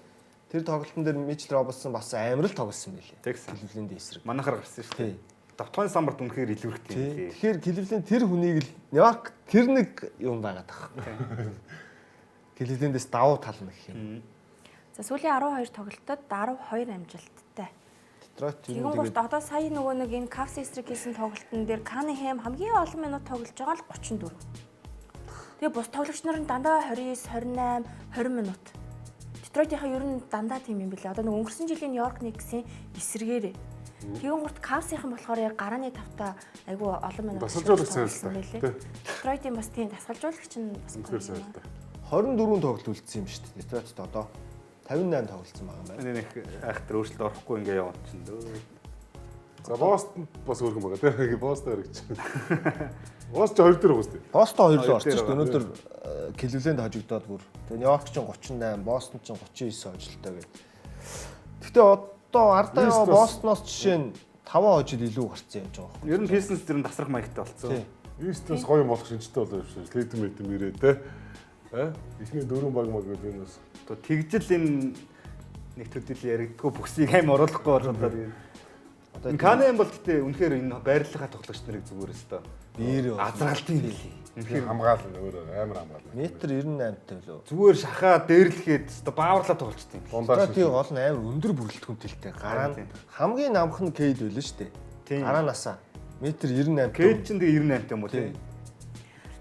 Speaker 3: тэр тоглолтын дээр Мичл Робинсон бас амар л тоглосон байлээ.
Speaker 5: Тэгсэн.
Speaker 3: Кливлендийн эсрэг.
Speaker 5: Манайхаар гарсан шүү дээ.
Speaker 3: Тий.
Speaker 5: Давтахын самбарт үнэхээр илүү хэрэгтэй юм лээ.
Speaker 3: Тэгэхээр Кливленд тэр хүнийг л Нью-Йорк тэр нэг юм байгаад байгаа. Кливлендээс давуу тал нь гэх юм.
Speaker 2: За сүүлийн 12 тоглолтод 12 амжилттай.
Speaker 3: Детройт
Speaker 2: Тэгэн гурт одоо сая нөгөө нэг энэ Cavs эсрэг хийсэн тоглолтын дээр Cunningham хамгийн олон минут тоглож байгаа л 34. Тэгээ бус тоглогч нар нь дандаа 29, 28, 20 минут. Детройтынхаа ер нь дандаа тийм юм билээ. Одоо нэг өнгөрсөн жилийн Нью-Йорк Никсийн эсрэгээрээ. Тэгэн гурт Cavs-ийн болохоор яг гарааны тавта айгүй олон минут
Speaker 4: Дасгалжуулагч сайн л та.
Speaker 2: Детройтын бас тийм дасгалжуулагч нь бас
Speaker 4: үнэхээр сайн л та.
Speaker 3: 24 тоглолт үлдсэн юм шүү дээ. Детройтод одоо 58 тоглолцсон байгаа юм байна.
Speaker 5: Нэг айхтар өөрчлөлт орохгүй ингээ яваад чинь дөө.
Speaker 4: За Бостон бас өөрхөн байгаа тийм. Бостон хэрэгч. Бостон 2 дээр уус тийм.
Speaker 3: Бостон 2 руу орсон шүү дээ. Өнөөдөр Кливленд хожигдоод бүр. Тэгээ Нью-Йорк ч 38, Бостон ч 39 хожилтой гэдэг. Гэхдээ одоо ардаа яваа Бостоноос жишээ нь 5 хожил илүү гарцсан юм жаа.
Speaker 5: Ер нь Pistons тэр нь тасрах маягтай болцсон.
Speaker 4: East-с гоё болох шинжтэй болоо юм шиг. Лидер мэдэм ирээ те. Эхний 4 баг гэдэг юм бас.
Speaker 5: Одоо тэгжэл энэ нэг төдөл яригдгүй бүхсийг аим оруулахгүй болж одоо тийм. Одоо Канаан бол гэтээ үнэхээр энэ байрлалынхаа тоглогч нарыг зүгээр өстой.
Speaker 3: Биер
Speaker 5: Азраалтын билий.
Speaker 4: Үнэхээр хамгаална өөрөө амар хамгаална.
Speaker 3: Метр 98-тай лөө.
Speaker 5: Зүгээр шахаа дээрлэхэд өстой бааварлаа тоглолцсон юм.
Speaker 3: Детройтын гол нь амар өндөр бүрэлдэхүүнтэй. Гараа нь хамгийн намх нь Кейд байлаа шүү дээ. Гараанасаа метр 98.
Speaker 5: Кейд ч тэгээ 98 юм уу тийм.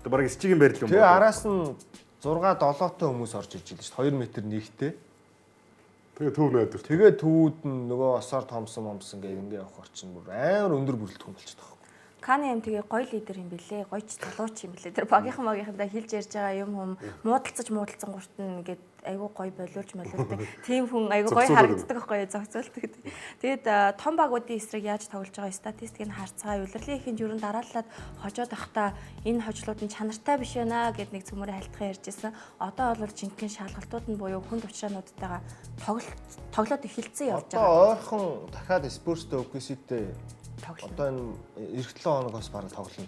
Speaker 5: Одоо бараг эсчигийн байрлал юм.
Speaker 3: Тэгээ араас нь 6-7 тоо хүмүүс орж иж байлаа шүү дээ. 2 метр нэгтэй.
Speaker 4: Тэгээ төв найдвар.
Speaker 3: Тэгээ төвүүд нь нөгөө Осоор Томсон гэх ингээ явах орчин бүр амар өндөр бүрэлдэхүүн болчиход байгаа.
Speaker 2: Cunningham тэгээ гоё лидер юм бэлээ. Гоёч залууч юм бэлээ. Тэр багийнхаа хэлж ярьж байгаа юм хүм муудалцаж гурт нь ингээд айгүй гоё болиулж молиулдаг. Тийм хүн айгүй гоё харагддаг байхгүй зохицуулдаг. Тэгээд том багуудын эсрэг яаж тоглож байгаа статистикийг харцгаа улирлын ихэнд юу н дараалаад хожоод ахта энэ хожлууд нь чанартай биш байна гэд нэг цөмөрө халтхан ярьжсэн. Одоо бол жинхэнэ шалгалтууд нь буюу хүн төвчраануудтайгаа тоглоод эхэлсэн явж байгаа.
Speaker 3: Одоо ойрхон дахиад Spurs-тэй OKC-тэй
Speaker 2: Тоглоно.
Speaker 3: одоо энэ эх 7 хоногоос бараг тоглоно.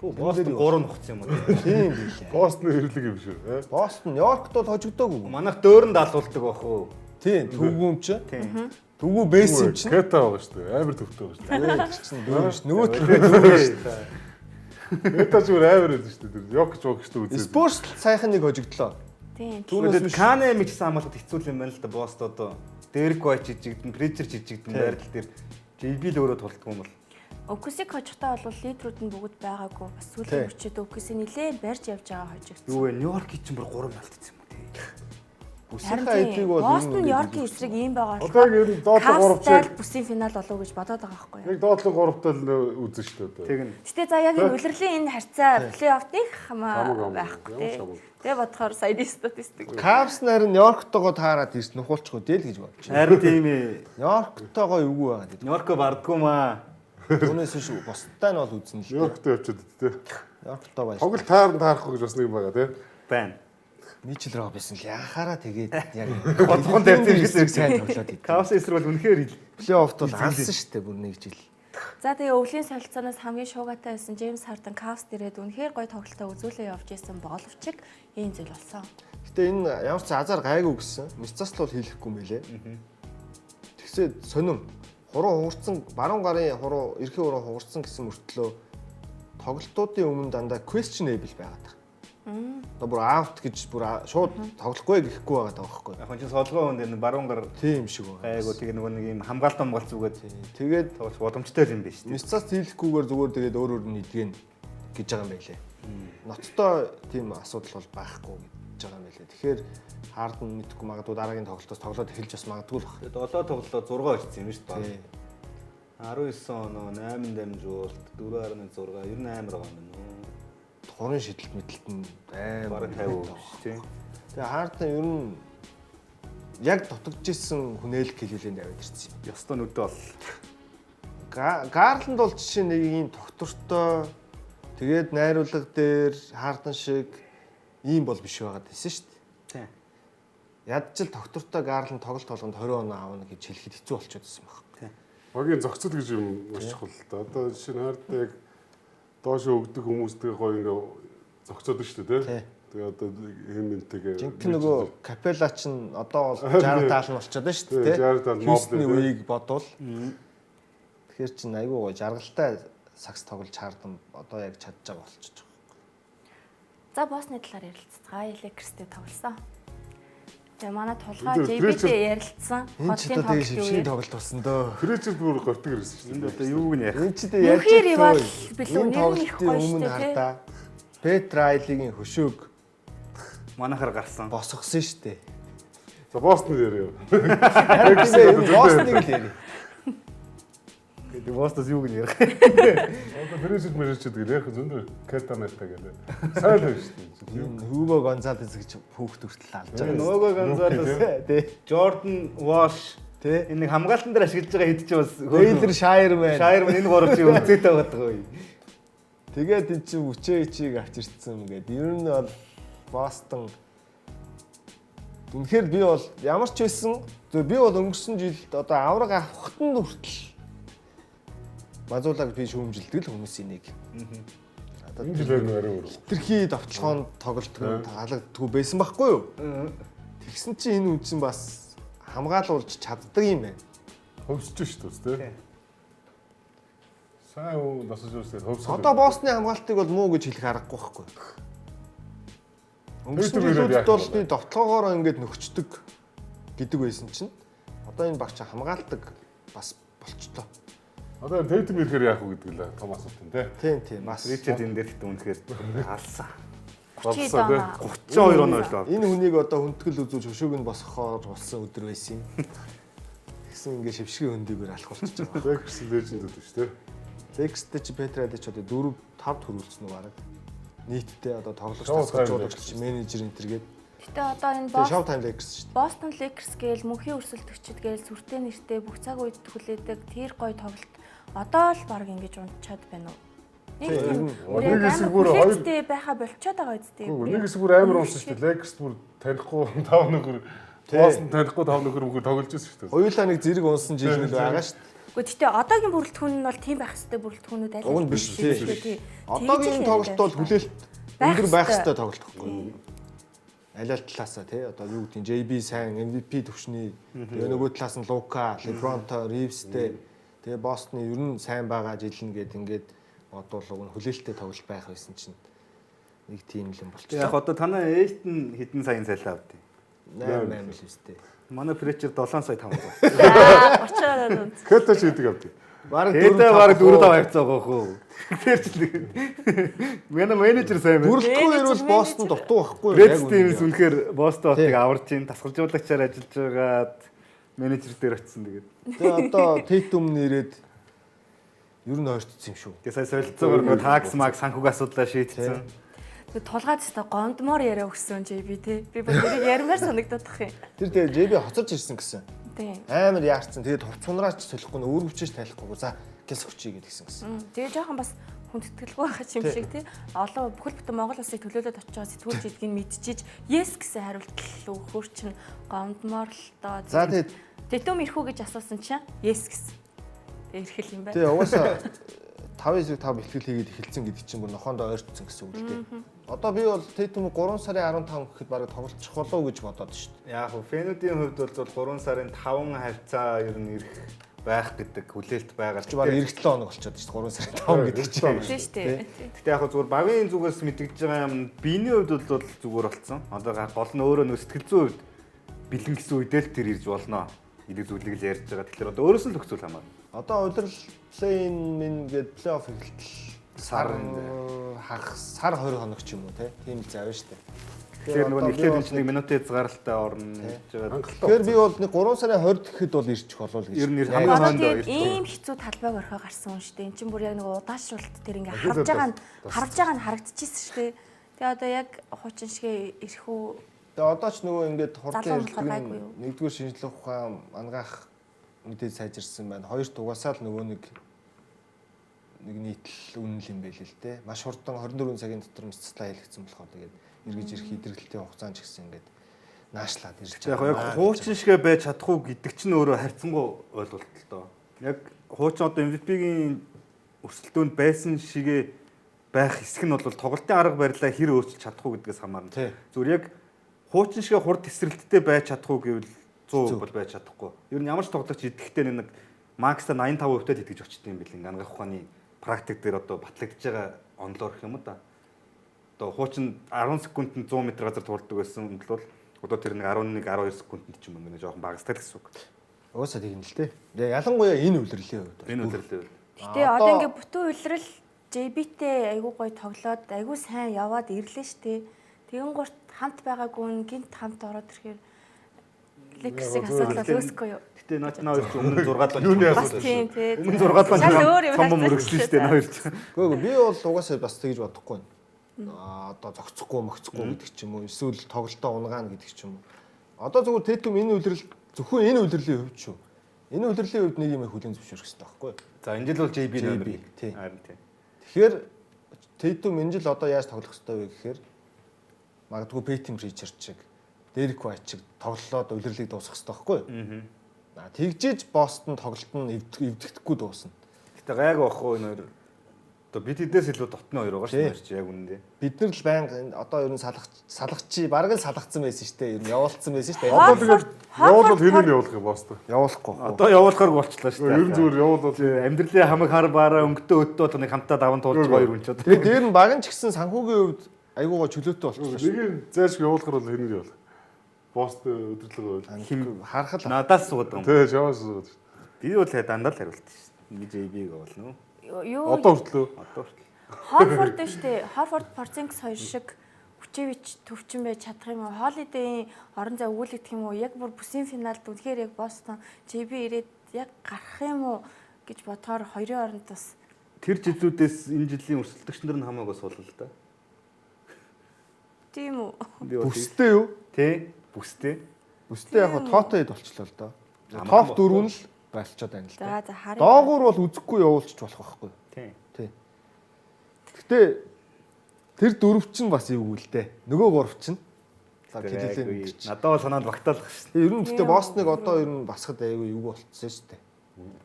Speaker 5: Бостон 3 нухсан юм уу?
Speaker 3: Тийм билээ.
Speaker 4: Бостон хэрлэг юм шүү.
Speaker 3: Бостон Нью-Йоркт бол хожигдоогүй.
Speaker 5: Манайх дөөрөнд алуулдаг бах уу?
Speaker 3: Тийм, төвгүүм ч.
Speaker 5: Тийм.
Speaker 3: Төвгүү бэйс юм чинь.
Speaker 4: Кета байгаа шүү дээ. Амар төвтэй байгаа шүү дээ.
Speaker 3: Тэр чинь дөрөв ш. Нөгөө төлөө шүү дээ.
Speaker 4: Кета зүгээр амар байдаг шүү дээ. Йокч шүү дээ.
Speaker 3: Спорс сайхан нэг хожигдлоо.
Speaker 2: Тийм.
Speaker 5: Түүнээс Канаан мичсэн хамгаалалт хэцүү юм байна л да Бостон одоо. Дерек Вайт жижигдэн, Причер жижигдэн байрлал дээр JB л өөрөө тулддаг юм бол.
Speaker 2: OKC-г хожихтаа бол лидерүүд нь бүгд байгаагүй. Бас сүүлийн хүчтэй OKC нилээн барьж явж байгаа хожигдсон.
Speaker 5: Юу вэ? Нью-Йоркийн чинь бүр 3 алдсан юм уу тий.
Speaker 3: Бүсийнхаа эдийг бол
Speaker 2: Бостон Нью-Йоркийн эсрэг ийм байгаа.
Speaker 4: Одоо яг ер нь доотлох 3
Speaker 2: Cavs бүсийн финал болов гэж бодоод байгаа байхгүй юу?
Speaker 4: яг доотлох 3 тал үзэн шүү дээ.
Speaker 5: Тэг нь.
Speaker 2: Гэтэ за яг энэ улирлын энэ харьцаа плей-офф нэг хамаа
Speaker 4: Хамаагүй.
Speaker 2: байхгүй тий.
Speaker 4: Ямар ч
Speaker 2: Тэгээ бодохоор сая статистик.
Speaker 3: Cavs нар Нью-Йорктойгоо таарад ирс нухуулчихгүй дээ л гэж бодчих.
Speaker 5: Харин тийм ээ.
Speaker 3: Нью-Йорктойгоо эвгүй байгаа гэдэг.
Speaker 5: Нью-Йорко бардггүй маа.
Speaker 3: Түүнээс шүү бусдаа нь бол үзнэ л.
Speaker 4: Нью-Йорктэй явчихад тий.
Speaker 3: Нью-Йорктой байж.
Speaker 4: Тоглолт таарахгүй гэж бас нэг юм байгаа тий.
Speaker 5: Байна.
Speaker 3: Мичл Робинсон л яхаараа тэгээд яг
Speaker 5: Годхон дээр
Speaker 3: зэрэг сайн тоглоод идэв.
Speaker 5: Cavs эсрэг бол үнэхээр
Speaker 3: Плей-оффт бол алсан шүү дээ бүр нэг жил.
Speaker 2: За тэгээ өвлийн солилцооноос хамгийн шуугаатай байсан Джеймс Харден Cavs дээрээд үнэхээр гоё тоглолтоо үзүүлээ явж исэн боловч ийм зүйл болсон.
Speaker 3: Гэтэ энэ ямар ч азар гайгүй гэсэн. Мицаст бол хийхгүй юм байлээ. Тэгсээ сонин хуруу хуурцсан баруун гарын хуруу эрхийн хуруу хуурцсан гэсэн мөртлөө тоглолтуудын өмнө дандаа questionable байгаад байна. Одоо бүр аут гэж бүр шууд тоглохгүй гэхгүй байгаа даа байхгүй.
Speaker 5: Яг чинь солгоо хүнд энэ баруун гар
Speaker 3: Тийм шиг байгаа.
Speaker 5: айгу тэгээ нөгөө нэг юм хамгаалт хамгаалт зүгээд
Speaker 3: Тэгээд
Speaker 5: тоглож боломжтой юм биш үү?
Speaker 3: мицаст хийлэхгүйгээр зүгээр тэгээд өөр нь идгэн гэж байгаа юм байлээ. Ноцтой тийм асуудал бол байхгүй гэж байгаа юм байлээ. Тэгэхээр Харден мэдхгүй магадгүй дараагийн тоглолтоос тоглоод эхэлж бас магадгүй л баг.
Speaker 5: Тэгээд 7 тоглолоо 6 очсон юм шүү дээ.
Speaker 3: Тий.
Speaker 5: 19 оноо 8 дамжуулт 4.6 ер нь амар байгаа юм байна.
Speaker 3: Тухайн шидэлт мэдлэлт нь
Speaker 5: Бараг
Speaker 3: амар
Speaker 5: 50 биш тий.
Speaker 3: Тэгээ Харден ер нь яг дутагдж исэн хүнээлт хэлүүлээнд аваад ирсэн юм.
Speaker 5: Ёстой нүдэ бол
Speaker 3: Гарланд бол жишээ нэг ийм доктортой тэгээд найруулга дээр Харден шиг ийм бол биш байгаад байсан шүү дээ.
Speaker 5: тий.
Speaker 3: Ядчил доктортой Гарланд тоглолт болгонд 20 оноо аавна гэж хэлэхэд хэцүү болчиход байсан баг.
Speaker 4: Багийн зохицол гэж юм маш чухал л да. Одоо жишээ нь хаард яг доош өгдөг хүмүүстэй гоё ингээ зохицоод шүү дээ тий. Тэгээ одоо хэмнэнтэйгээ
Speaker 3: Жинхэнэ нөгөө Капелла чинь одоо бол 60 таал нь болчиход байна шүү дээ тий.
Speaker 4: 60 таал
Speaker 3: Хьюстны үеийг бодвол Тэгэхээр чинь айгүй гоо жаргалтай сакс тоглож чаардсан одоо яг чадж байгаа болчихж байгаа.
Speaker 2: За Босны талаар ярилцгаа. Lakers-тэй тоглосон. Тэгээ манай тулгаа
Speaker 4: Тэр
Speaker 2: JB-тэй ярилцсан.
Speaker 3: Энэ ч одоо тэгээ шившгийн тоглолт болсон дөө.
Speaker 4: Фрэчер бүр гортог ирсэн шүү
Speaker 5: Энд
Speaker 4: дээ.
Speaker 5: одоо юуг нь ярих?
Speaker 3: Энэ ч тэгээ ярьж
Speaker 2: Нүхий ривал
Speaker 3: байгаа.
Speaker 2: билүү
Speaker 3: Энэ
Speaker 2: нэр нь их
Speaker 3: тоглолтын
Speaker 2: гоё
Speaker 3: өмнө
Speaker 2: шүү дээ.
Speaker 3: хардаа Петрайлигийн хөшөөг
Speaker 5: Манайхаар гарсан.
Speaker 3: босгосон шүү дээ.
Speaker 4: За Бостон яриа.
Speaker 3: Энэ Бостоныг л ярив.
Speaker 5: Тэгээд Бостос юуг нь ярих?
Speaker 4: Одоо фрэчер мэрчэд гэр яг зөндөө Кертанелта гэлээ. Сайн л шүү дээ.
Speaker 3: Энэ Хүүго Гонзалес гэж хүүхд хүртэл алж байгаа.
Speaker 5: Нөгөө Гонзалес,
Speaker 3: Тий.
Speaker 5: Jordan Walsh
Speaker 3: Тий.
Speaker 5: энэ нэг хамгаалтан дээр ашиглаж байгаа хэд ч бас
Speaker 3: Тейлер Шайерман.
Speaker 5: Шайерман энэ гурав чи өвцөйтэй байдаг гоё.
Speaker 3: Тэгээд эн чинь үчээчийг авч ирсэн гэдэг. Ер нь бол Бостон үнэхээр би бол ямар ч байсан би бол өнгөрсөн жилд одоо авраг авахтан хүртэл мазуулаг би шүүмжилдэг л хүмүүсийн нэг. Одоо
Speaker 4: Энэ жил арай өөр.
Speaker 3: хитрхи довтлогоонд тоглолтог таалагддгүй байсан байхгүй юу? Тэгсэн чинь энэ үн чинь бас хамгаалуулж чаддаг юм байна.
Speaker 4: Хөвсөж шүү дээ. Сайн уу насаж үстэй хөвсөж.
Speaker 3: Одоо Босны хамгаалтыг бол муу гэж хэлэх аргагүй байхгүй. Өнгөрсөн жилүүд бол би довтлогоогоор ингээд нөхчдөг гэдэг байсан чинь одоо энэ багч хамгаалдаг бас болчлоо.
Speaker 4: Одоо Тейтем ирэхээр яах вэ гэдэг л том асуулт юм тий.
Speaker 3: Тийм бас
Speaker 5: Ричард энэ дээр гэхдээ үнэхээр алсан.
Speaker 2: 30 доноо.
Speaker 5: 32 оноо л.
Speaker 3: энэ хүнийг одоо хүндгэл үзүүлж хөшөөг нь босгохоор болсон өдөр байсан юм. Тэгсэн ингээд шившгийн хөндөгөр алах болчихж байгаа.
Speaker 4: Lakers legend үү шүү дээ.
Speaker 3: Lakers-тэй чи Петралич одоо 4-5 төрүүлсэн үү бараг. Нийтдээ одоо тоглогч
Speaker 4: Showtime
Speaker 3: тасгалжуулагч менежер энтер гээд.
Speaker 2: Гэтэ одоо энэ
Speaker 3: Тэгээ Showtime Lakers шүү дээ.
Speaker 2: Boston Lakers гээл мөнхийн өрсөлдөгчд гээл сүртэй нэртэй бүх цаг үед хүлээдэг тэр гоё тоглолт одоо л баг ингэж унтчаад байна уу? Нэг тийм
Speaker 4: нэг хэсэг бүр хоёр
Speaker 2: хүлээжтэй байха болчиход байгаа үстэй.
Speaker 4: нэг хэсэг бүр амар унсан шүү дээ. Lakers бүр танихгүй 5 нөхөр Бостон танихгүй 5 нөхөр мөхөр тоглож байсан шүү дээ.
Speaker 3: Хоёулаа нэг зэрэг унсан жил нь л байгаа шүү дээ.
Speaker 2: Гэхдээ одоогийн бүрэлдэхүүн нь бол тийм байх хэвээр бүрэлдэхүүнүүд аль
Speaker 3: Уг нь биш тий. Одоогийн тоглолт бол хүлээлт өндөр байх хэвээр тоглолт гэхгүй. Аль аль талаасаа тий одоо юу гэдэг нь JB сайн MVP төвшний тэгээ нөгөө талаас нь Лука, Лебронто, Ривстэй тэгээ Бостны ер нь сайн байгаа жил нэгэд ингээд одоо л уг нь хүлээлттэй тоглолт байх байсан чинь нэг тийм л юм болчихсон.
Speaker 5: Яг одоо танаа ээлт нь хэдэн саяын цалин авдیں۔
Speaker 3: 8 л үстэй.
Speaker 5: Манай Фрэчер 7 сая 500.
Speaker 2: За 30-аар нь.
Speaker 4: Кэтэ ч идэг авдیں۔
Speaker 3: Бараг
Speaker 5: Тэдээ бараг 4-5 хавцаа гоох уу. Тэр чинь манай менежер сайн байна.
Speaker 3: бүрэлдэхүүн ирвэл Бостон дутуу байхгүй
Speaker 5: Ред Стивенс үнэхээр Бостоныг аварж ийн тасгалжуулагчаар ажиллаж байгаад менежер дээр очисон тэгээд.
Speaker 3: Тэгээ одоо Тейтум нэрээд ер нь ойртсон юм шүү.
Speaker 5: Тэгээ сая солилцоогоор нөгөө такс маг санхуг асуудлаа шийдсэн.
Speaker 2: Тэгээ тулгаад өстой гондмор яриа өгсөн JB те. Би бас тэрийг ярмаар санагдах юм.
Speaker 3: Тэр тэгээ JB хоцорч ирсэн гэсэн.
Speaker 2: Тийм.
Speaker 3: Амар яарсан. Тэгээд хувцунараач солихгүй нөө өөрөвчөж тайлахгүй за гис өчий гэдгсэн гэсэн.
Speaker 2: Тэгээ жоохон бас хүндэтгэлгүй байгаа юм шиг тий. Олон бүхэл бүтэн Монгол улсыг төлөөлөд очиж сэтгүүлч эдгийг мэдчихэж yes гэсэн хариулт өгөхөр чинь гондмор л доо.
Speaker 3: За тэгээд
Speaker 2: Тэтэм ирэх үү гэж асуусан чинь yes гэсэн. Тэгээ ирэх юм байна.
Speaker 3: тэгээ угаасаа 5-5 бэлтгэл хийгээд эхэлсэн гэдэг чинь бүр нохоондоо ойртсон гэсэн үг л дээ. Одоо би бол Тейтум 3 сарын 15 гэхэд бараг тоглолцох болов уу гэж бодоод шүү дээ.
Speaker 5: Яг хөө фэнүүдийн хувьд бол 3 сарын 5 хавцаа ер нь ирэх байх гэдэг хүлээлт байгаа.
Speaker 3: Чи бараг эх 7 хоног болчиход шүү дээ 3 сарын 5 гэдэг чинь.
Speaker 2: Тийм шүү дээ.
Speaker 5: Гэтэ яг зүгээр багийн зүгээс мэдгэж байгаа юм биений хувьд бол зүгээр болцсон. Одоо гол нь өөрөө нөө сэтгэл зүйн хувьд бэлэн гэсэн үедээ л тэр ирж болно. Эдгээр зүйлийг л ярьж байгаа. Тэгэхээр одоо өөрөөс нь л өгцөл хамаа.
Speaker 3: Одоо удирдал плей-ин минь гээд плей-офф эхэлтэл сар 20 хоног ч юм уу тийм л завь шүү дээ.
Speaker 5: Тэгэхээр нөгөө эхлээд энэ чинь 1 минутын хязгаарлалтаа орно гэж байгаа.
Speaker 3: Тэгэхээр би бол нэг 3 сарын 20 гэхэд бол ирчих болов гэж.
Speaker 5: Ер нь
Speaker 2: Одоо
Speaker 5: хамгийн хойнд
Speaker 2: тэгээд
Speaker 5: ирж
Speaker 2: ийм хэцүү талбайг орхио гарсан юм шүү дээ. Эн чинь бүр яг нэг удаашралт тэр ингээ харж байгаа нь харагдчихсэн шүү дээ. Тэгээ одоо яг хуучин шигээ ирэх үү.
Speaker 3: Тэгээ одоо ч нөгөө ингээд хурдан
Speaker 2: Залуу
Speaker 3: хэлдэг
Speaker 2: болохоор гайгүй юу?
Speaker 3: нэгдүгээр шинжилгээ ухаан ангаах мэдээж сайжирсан байна. Хоёрт угаасаа л нөгөө нэг нийтлэл үнэн юм байл л дээ. Маш хурдан 24 цагийн дотор мэцлээ хийлгэсэн болохоор тэгээд эргэж ирэх идэвхтэй хугацаанд ч гэсэн ингээд наашлаад ирж
Speaker 5: байгаа. Яг хуучин шигэ байж чадах уу гэдэг чинь өөрөө харьцангуй ойлголт л доо. Яг хуучин одоо MVP-гийн өрсөлдөөнд байсан шигэ байх хэсэг нь бол тоглолтын арга барилаа хэр өөрчилж чадах уу гэдгээс хамаарна. Зүгээр яг хуучин шигэ хурд тесрэлттэй байж чадах уу гэвэл 100% бол байж чадахгүй. Ер нь ямар ч тоглогч идэхтэй нэг Макста 85% тэтгэж очдөг юм бэл ингээ анагаах ухааны практик дээр одоо батлагдж байгаа онлоор гэх юм да. Одоо хуучин 10 секундэд 100 м газар туулдаг байсан бол одоо тэр нэг 11 12 секундэд ч юм ингээ жоохон багасдаг гэсэн үг.
Speaker 3: Уусаа тийм л дээ. Ялангуяа энэ үлрэлийн хувьд.
Speaker 5: Энэ үеэрлээ.
Speaker 2: Гэтэ одоо ингээ бүтэн үлрэл JB-тэй айгүй гоё тоглоод айгүй сайн яваад ирлээ штэ. Тэгэн гурт хамт байгаагүй гинт хамт ороод ирэхээр Лексиг асуудал үүсэхгүй юу?
Speaker 5: Гэтэ наачнаа хоёр ч өмнө 6
Speaker 3: Юуны
Speaker 5: лон.
Speaker 2: Бас тийм тий.
Speaker 5: Өмнө 6 лон том мөрөглсөн шүү дээ хоёр ч.
Speaker 3: Гэхдээ би бол угаасаа бас тэгж бодохгүй байна. Одоо зогцохгүй мөгцөхгүй гэдэг ч юм уу, эсвэл тоглолтоо унгаана гэдэг ч юм уу. Одоо зөвхөн Тэтүм энэ үлрэл зөвхөн энэ үлрэлийн хувьд шүү. Энэ үлрэлийн хувьд нэг юм хүлэн зөвшөөрөх хэрэгтэй байхгүй юу?
Speaker 5: За энэ жил бол JB нэмэр.
Speaker 3: Тий.
Speaker 5: Харин тий.
Speaker 3: Тэгэхээр Тэтүм энэ жил одоо яаж тоглох хэрэгтэй вэ гэхээр магадгүй Пейтим Ричард шиг, Дерек Вайт шиг тоглолоод үлрэлийг дуусгах хэрэгтэй байхгүй юу? Тэгжиж Бостон тоглолт нь эвдэгдэхгүй дуусна.
Speaker 5: Гэтэ гайг واخгүй энэ хоёр. Одоо бид эдээс илүү дотны хоёр байгаа шүү дээ яг үнэндээ.
Speaker 3: Бид нар л байнга одоо ер нь салгачи бараг л салгацсан байсан шүү дээ. Ер нь явуулсан байсан шүү дээ.
Speaker 4: Одоо тэгээд явуулбал хэнийг явуулах юм боостой.
Speaker 3: Явуулахгүй.
Speaker 5: Одоо явуулахаар болчлаа шүү дээ.
Speaker 4: Ер нь зүгээр явуулбал
Speaker 5: амьдралын хамаг хар баараа өнгөтэй өдөө нэг хамтаа даван туулж гоё үргэлж.
Speaker 3: Тэгээд дээр нь баг нь ч гэсэн санхүүгийн хувьд айгуугаа чөлөөтэй болчихлоо шүү.
Speaker 4: нэг нь зайлшгүй явуулахар бол хэнийг явуулах. Бост өдөрлөг
Speaker 3: Хим харахад
Speaker 5: Надаас суудаг юм.
Speaker 4: тий яваас шүү.
Speaker 5: Би бол дандаа л хариулт шүү. Би JB-г болно.
Speaker 2: Юу
Speaker 4: Одоо хүртлөө.
Speaker 5: Одоо хүртэл.
Speaker 2: Хорфорд штэ. Хорфорд Порцингс хоёр шиг хүчээвч төвчин байж чадах юм уу? Холидейн орон зай өгүүлэгдэх юм уу? Яг бүр бүсийн финалд үнэхээр яг Бостон JB ирээд яг гарах юм уу гэж бодохоор хоёрын оронд бас
Speaker 5: Тэр жилүүдээс энэ жилийн өрсөлдөгч нар нь хамаагүй суулаа л да.
Speaker 2: тийм үү?
Speaker 5: Би бол
Speaker 3: бүстэй юу?
Speaker 5: тий бүстэй.
Speaker 3: Бүстэй яг тоотой хэд болчихлоо л доо. Топ 4 нь л байлчаад байна л
Speaker 2: За
Speaker 3: да.
Speaker 2: за харъя.
Speaker 3: Доогуур бол үзэхгүй явуулчих болох байхгүй.
Speaker 5: Тий.
Speaker 3: Гэтэ тэр дөрөв чинь бас эвгүй л дээ. Нөгөө гурав чинь хэлэлээ.
Speaker 5: Надад бол санаанд багтаалах шүү.
Speaker 3: Ер нь гэтэ Бостоныг одоо ер нь басахад айгүй эвгүй болчихсон шүү дээ.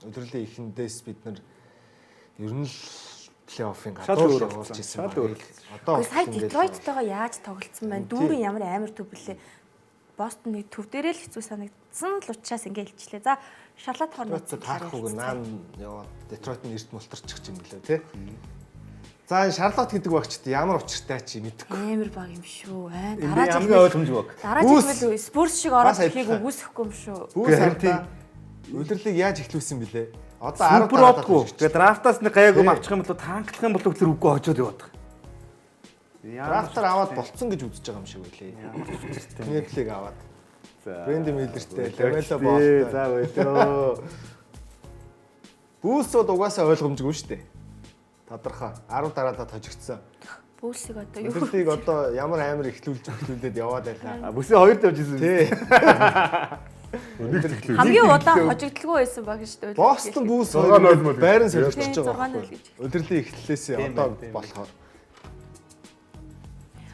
Speaker 3: Өдрөлийн эхэндээс бид нар ер нь л плей-оффын гадуур явуулж ирсэн. Одоо
Speaker 2: сая Детройттойгоо яаж тоглолцсон байна? Дүүрэн ямар амар төв блэ? Бостон нэг төв дээрээ л хэцүү санагдсан л учраас ингээ хэлчихлээ. За Шарлот Хорнетс
Speaker 3: таарахгүй наан яваад Детройт нь эрт мултарчих юм лээ тий. За энэ Шарлот гэдэг багчд ямар учиртай чи мэдэхгүй.
Speaker 2: амар баг юм шүү.
Speaker 5: Дараа жил ойлгомжгүй баг.
Speaker 2: Дараа жил Спурс шиг ороод ирэхийг үгүйсэхгүй юм шүү.
Speaker 3: Бүүс хартаа удирлыг яаж эхлүүлсэн бэлээ? Одоо 10
Speaker 5: 10 тэгээ драфтаас нэг гайгүй авчих юм бол танклах юм бол тэр үгүй хожоод яваад.
Speaker 3: Драфтаар аваад болцсон гэж үзэж байгаа юм шиг байлээ. Неплиг аваад. Бренди Миллертэй, Ламела Болтой.
Speaker 5: За байлоо.
Speaker 3: Бүүс бол угаасаа ойлгомжгүй шүү дээ. Тодорхой 10 дараалал хожигдсан.
Speaker 2: Бүүсийг одоо юу?
Speaker 3: Удирлыг одоо ямар амар эхлүүлээд яваад байлаа.
Speaker 5: Бүсээ хоёр давж ирсэн.
Speaker 3: Тий.
Speaker 2: Хамгийн удаан хожигдлгүй байсан баг шүү дээ.
Speaker 3: Бостон Бүүс
Speaker 4: 6-0
Speaker 3: байран солилцож
Speaker 2: 6-0
Speaker 3: байгаа.
Speaker 2: гэж.
Speaker 3: Удирлын эхлэлээсээ одоо болохоор.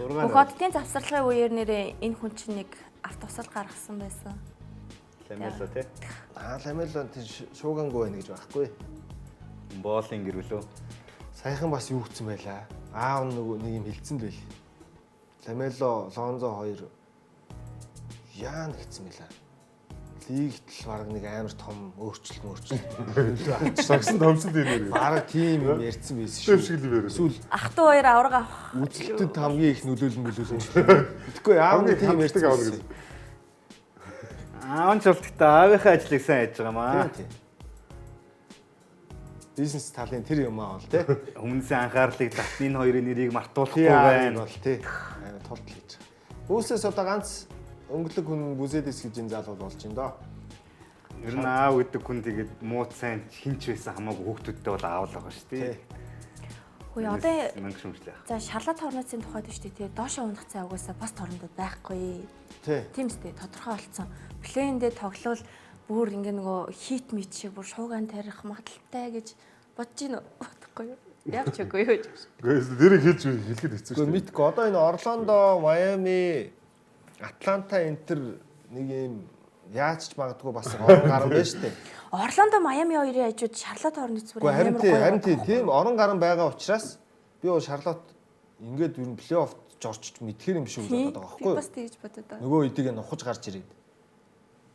Speaker 2: Бүх оддын завсарлагын үеэр нэрээ энэ хүн чинь нэг автосал гаргасан байсан.
Speaker 5: Ламела тий.
Speaker 3: Ламела тийм шуугангүй байна гэж байхгүй.
Speaker 5: Боолын гэрвлөө.
Speaker 3: Саяхан бас юу хийсэн байлаа. Аав нөгөө нэг юм хилцэн байл. Ламело, Лонзо хоёр яан хийсэн байлаа. Лигт л баг нэг амар том өөрчлөлт.
Speaker 4: Сагсан томсод энэ нэр.
Speaker 3: Бараг тийм юм ярьсан байсан
Speaker 4: Тэв
Speaker 3: шүү.
Speaker 4: шиг л байна.
Speaker 3: Эсвэл
Speaker 2: Ах トゥ хоёр авраг авах.
Speaker 3: үзэлтэд хамгийн их нөлөөлсөн. Тэгэхгүй аав нь тийм ярьсан
Speaker 4: авна
Speaker 3: байсан.
Speaker 5: Аав нь зөвхөн аавынхаа ажлыг сайн хийж байгаа маа.
Speaker 3: Бизнес талын тэр юм аа бол тий.
Speaker 5: Хүмүүсийн анхаарлыг татны энэ хоёрын нэрийг мартуулахгүй
Speaker 3: Тийм
Speaker 5: байна.
Speaker 3: бол тий. Амар тулд хийж байгаа. Бүүсээс одоо ганц өнгөлөг хүн Бүзэдэс гэж энэ залуу болж байна доо.
Speaker 5: Ер нь аав гэдэг хүн тэгээд муу сайн хинч байсан хамаагүй хүүхдүүдтэй бол аав л байгаа шүү дээ.
Speaker 2: Хөөе одоо
Speaker 5: мөнгө шүмжлээ.
Speaker 2: за Шарлот Хорнетсын тухайд шүү дээ. Тэгээ доошо унах цай угаасаа бас торондод байхгүй.
Speaker 3: Тий.
Speaker 2: Тийм үстэй тодорхой болцсон. Плейндээ тоглол бүр ингээ нөгөө хит мит шиг бүр шуугаан тарих магадaltaй гэж бодож гин бодохгүй юу? Яг ч үгүй юу.
Speaker 4: Гэхдээ нэрийг хэлэхэд хэцүү шүү.
Speaker 3: Мэдгүй одоо энэ Орландо, Майами, Атланта энтер нэг юм яаж ч магадгүй бас орон гарan байна шүү дээ.
Speaker 2: Орландо, Майами хоёрын хажууд Шарлот Хорнетс бүр
Speaker 3: Харин тийм орон гарan байгаа учраас би бол Шарлот ингээд ер нь плей-офф жорчч мэдхэр юм шиг болоод байгаа
Speaker 2: Би
Speaker 3: байхгүй юу?
Speaker 2: бас тэгж бодод байгаа.
Speaker 3: Нөгөө эдийг нь ухаж гарч ирээд.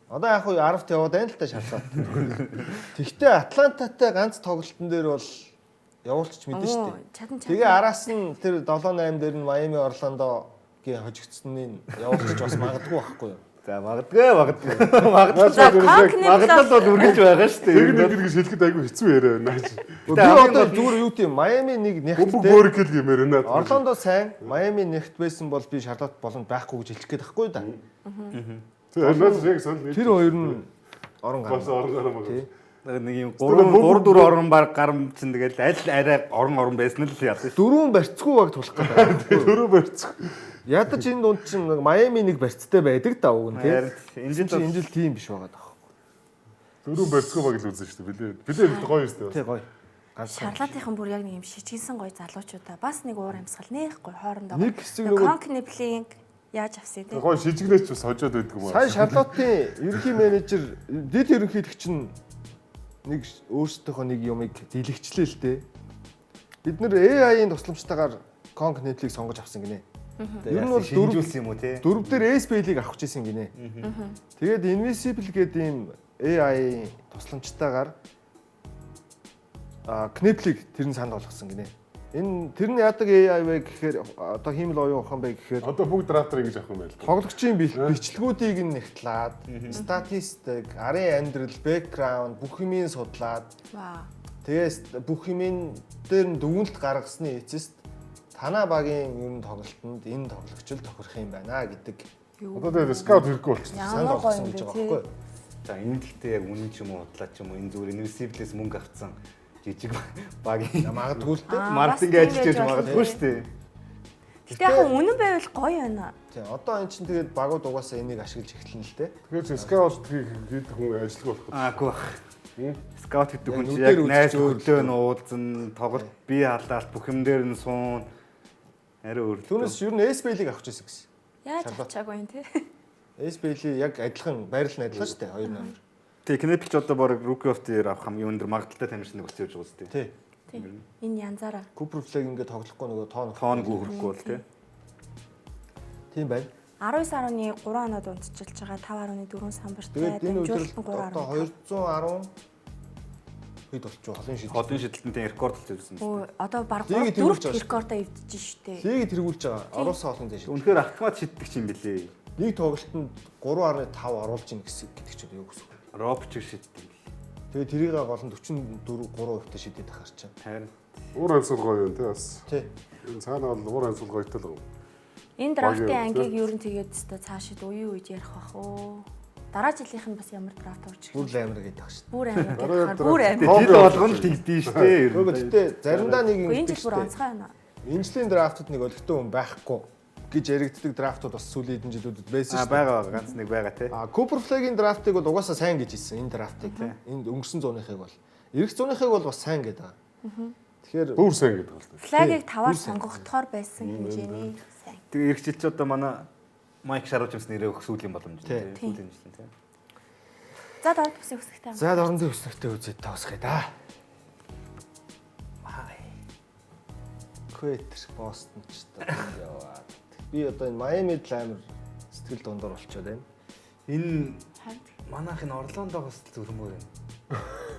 Speaker 3: Одоо яг хуу 10-т яваад байна л та Шарлот. Тэгтээ Атлантатай ганц тоглолтын дээр бол явуулчих мэдэн шүү дээ. Тэгээ араас нь тэр 7-8 дээр нь Майами Орландогийн хожигдсны явуулчих бас магадгүй байхгүй юу?
Speaker 5: За магадгүй бол үргэлж байгаа шүү дээ.
Speaker 4: Тэр нэг шилхэд айгүй хэцүү яриа байна.
Speaker 3: Би одоо зүгээр юу тийм Майами нэг нэгттэй
Speaker 4: Бөөргөл гэмээр байна.
Speaker 3: Орландо сайн, Майами нэгт байсан бол би Шарлот боломж байхгүй гэж хэлэх гээд байхгүй да. Тэр хоёр нь орон гарна.
Speaker 4: Бас орон гарна.
Speaker 5: Нэг юм 3-4 орон баг гарам чинь тэгэл аль арай орон байсан л яасан.
Speaker 3: Дөрвөн барьцгүй баг тулах гэдэг.
Speaker 4: Дөрөв барьцгүй.
Speaker 3: Ядаж энэ дунд чинь Майами нэг барьцтай байдаг да уг нь тийм.
Speaker 5: Энэ
Speaker 3: жил тийм биш байгаа даа.
Speaker 4: Дөрөв барьцгүй баг л үзэн шүү дээ. Билээ гоё юм шүү дээ.
Speaker 3: Тий гоё.
Speaker 2: Шарлотынхан бүр яг нэг юм шижгэлсэн гоё залуучуудаа бас нэг уур амьсгал нээхгүй хоорондоо.
Speaker 3: Нэг хэсэг нөгөө
Speaker 2: конкнеплинг яаж авсан тийм.
Speaker 4: Гоё шижигнээч бас хожоод байдаг юм
Speaker 3: Сая
Speaker 4: аа.
Speaker 3: Шарлотын ерөнхий менежер дэд ерөнхийлөгч нь нэг өөрсдийнхөө нэг юмыг дэлгэцлээ л дээ. Бид нэр AI-ийн тусламжтайгаар конкнеплийг сонгож авсан гинэ. Ер нь бол
Speaker 5: дөрвөлсэн юм уу те?
Speaker 3: Дөрөв дээр SPL-ийг авах гэсэн гинэ. Тэгээд Invisible гэдэг ийм AI тусламжтайгаар Kneplийг тэр нь санд болгосон гинэ. Энэ тэр нь яадаг AI вэ гэхээр одоо хиймэл оюун ухаан бэ гэхээр
Speaker 4: Одоо бүгд драфтер ингэж авах юм байл.
Speaker 3: тоглогчийн бичлэгүүдийг нь нэгтлаад, статистик, арын амьдрал, бэкграунд бүх юмыг судлаад. Тэгээс бүх юмын дээр нь дүгнэлт гаргасны эцэст танаа багийн ер нь тоглолтод энэ тоглогч л тохирох юм байна гэдэг.
Speaker 4: Одоо тэгээд скаут хэрэггүй болчихсон.
Speaker 3: Санд болгосон гэж байгаа байхгүй юу?
Speaker 5: За энэ гэхдээ яг үнэн ч юм уу худлаа ч юм уу энэ зүгээр Invisible-с мөнгө авцсан жижиг багийн
Speaker 3: магадгүй л дээ.
Speaker 5: маркетинг ажиллаж магадгүй шүү дээ.
Speaker 2: Гэтэ яг үнэн байвал гоё байна.
Speaker 3: Тийм одоо эн чинь тэгээд багууд угаасаа энийг ашиглаж эхэлнэ л дээ.
Speaker 4: Тэгэхээр скаут хийх хүн ажилгүй болох.
Speaker 5: Аагүй бах. Скаут гэдэг хүн чинь яг найз хөдлөө нуудсан, тоглолт бие халаалт бүх юм дээр нь суун. Арай өөр.
Speaker 3: Түүнээс ер нь SPL-ийг авах гэсэн гэсэн.
Speaker 2: Яаж авчаагүй юм те.
Speaker 3: SPL яг адилхан байрал нь адилхан шүү дээ 2 номер.
Speaker 5: Тэгээ Kneplч одоо баг Rookie of the Year авах юм өндөр магадaltaй тамирчин нэг болчихж байгаа үстэй.
Speaker 3: Тий.
Speaker 2: Энэ янзаараа.
Speaker 3: Cooper Flag ингээд тоглохгүй нөгөө
Speaker 5: тоонгүй хөрөхгүй бол тий.
Speaker 3: Тийм байна.
Speaker 2: 19.3 оноод унтчихж байгаа 5.4 самбартай.
Speaker 3: Тэгээд энэ үеэр
Speaker 2: 3.10.
Speaker 3: одоо 210 хэд болчих вэ?
Speaker 5: Холын шидэлтэнтэй рекорд л үзсэн.
Speaker 2: Өө одоо баг
Speaker 3: Лигийг
Speaker 2: 4
Speaker 3: тэргүүлж байгаа
Speaker 2: рекордоо эвдэж штэ.
Speaker 3: Лигийг тэргүүлж байгаа. Оруулсан олон дэш.
Speaker 5: Үнэхээр автомат шиддэг юм билээ.
Speaker 3: Нэг тоглолтод 3.5 оруулж ийн гэдэг ч юу гэсэн үг.
Speaker 5: Ропч шиддэг.
Speaker 3: Тэгээд тэрийг гол нь 44 3% шидэд ахаар чинь.
Speaker 5: Харин
Speaker 4: Уур амьсгал гоё юм тий бас.
Speaker 3: Тий.
Speaker 4: Энэ цаанаа бол уур амьсгал гоётой л.
Speaker 2: Энэ драфтын ангийг ер нь тэгээд өстой цаашид үеийн үед ярих бах уу. Дараа жилийнх нь бас ямар драфт орж
Speaker 3: Бүр
Speaker 2: ирэх.
Speaker 3: амир гэдэг шүү дээ.
Speaker 2: Бүр амир гэхээр бүр амир.
Speaker 5: жил болгоно л тэгдэж штэ.
Speaker 3: Нөгөө гэхдээ заримдаа нэг юм
Speaker 2: Энэ жил бүр онцгой байна.
Speaker 3: Энэ жилийн драфтууд нэг олигтой хүн байхгүй гэж яригддаг драфтууд бас сүүлийн хэдэн жилүүдэд байсан шүү дээ.
Speaker 5: Байгаа ганц нэг байгаа тий.
Speaker 3: Cooper Flag-ийн драфтыг бол угаасаа сайн гэж хэлсэн энэ драфтыг. Энд өнгөрсөн зуныхыг бол. Ирэх зуныхыг бол бас сайн гэдэг. Тэгэхээр
Speaker 4: Бүр сайн гэдэг бол.
Speaker 2: Флагийг 5-аар сонгогдохоор байсан хэмжээний сайн.
Speaker 5: Тэгээ ирэх жил ч одоо манай Майк Шаруулжмс нэрээ өгөх сүүлийн боломж тий. Сүүлийн жил тий.
Speaker 2: За дорд бүсийн өсгөхтэй.
Speaker 3: за дорнодын өснөгтэй үзээд тоосгоё да. Квэтер Бостон ч яваад. Би одоо энэ Майамид амир сэтгэл дундуур болчиход байна.
Speaker 5: Энэ манайх энэ Орландогоос зүрмөө юм.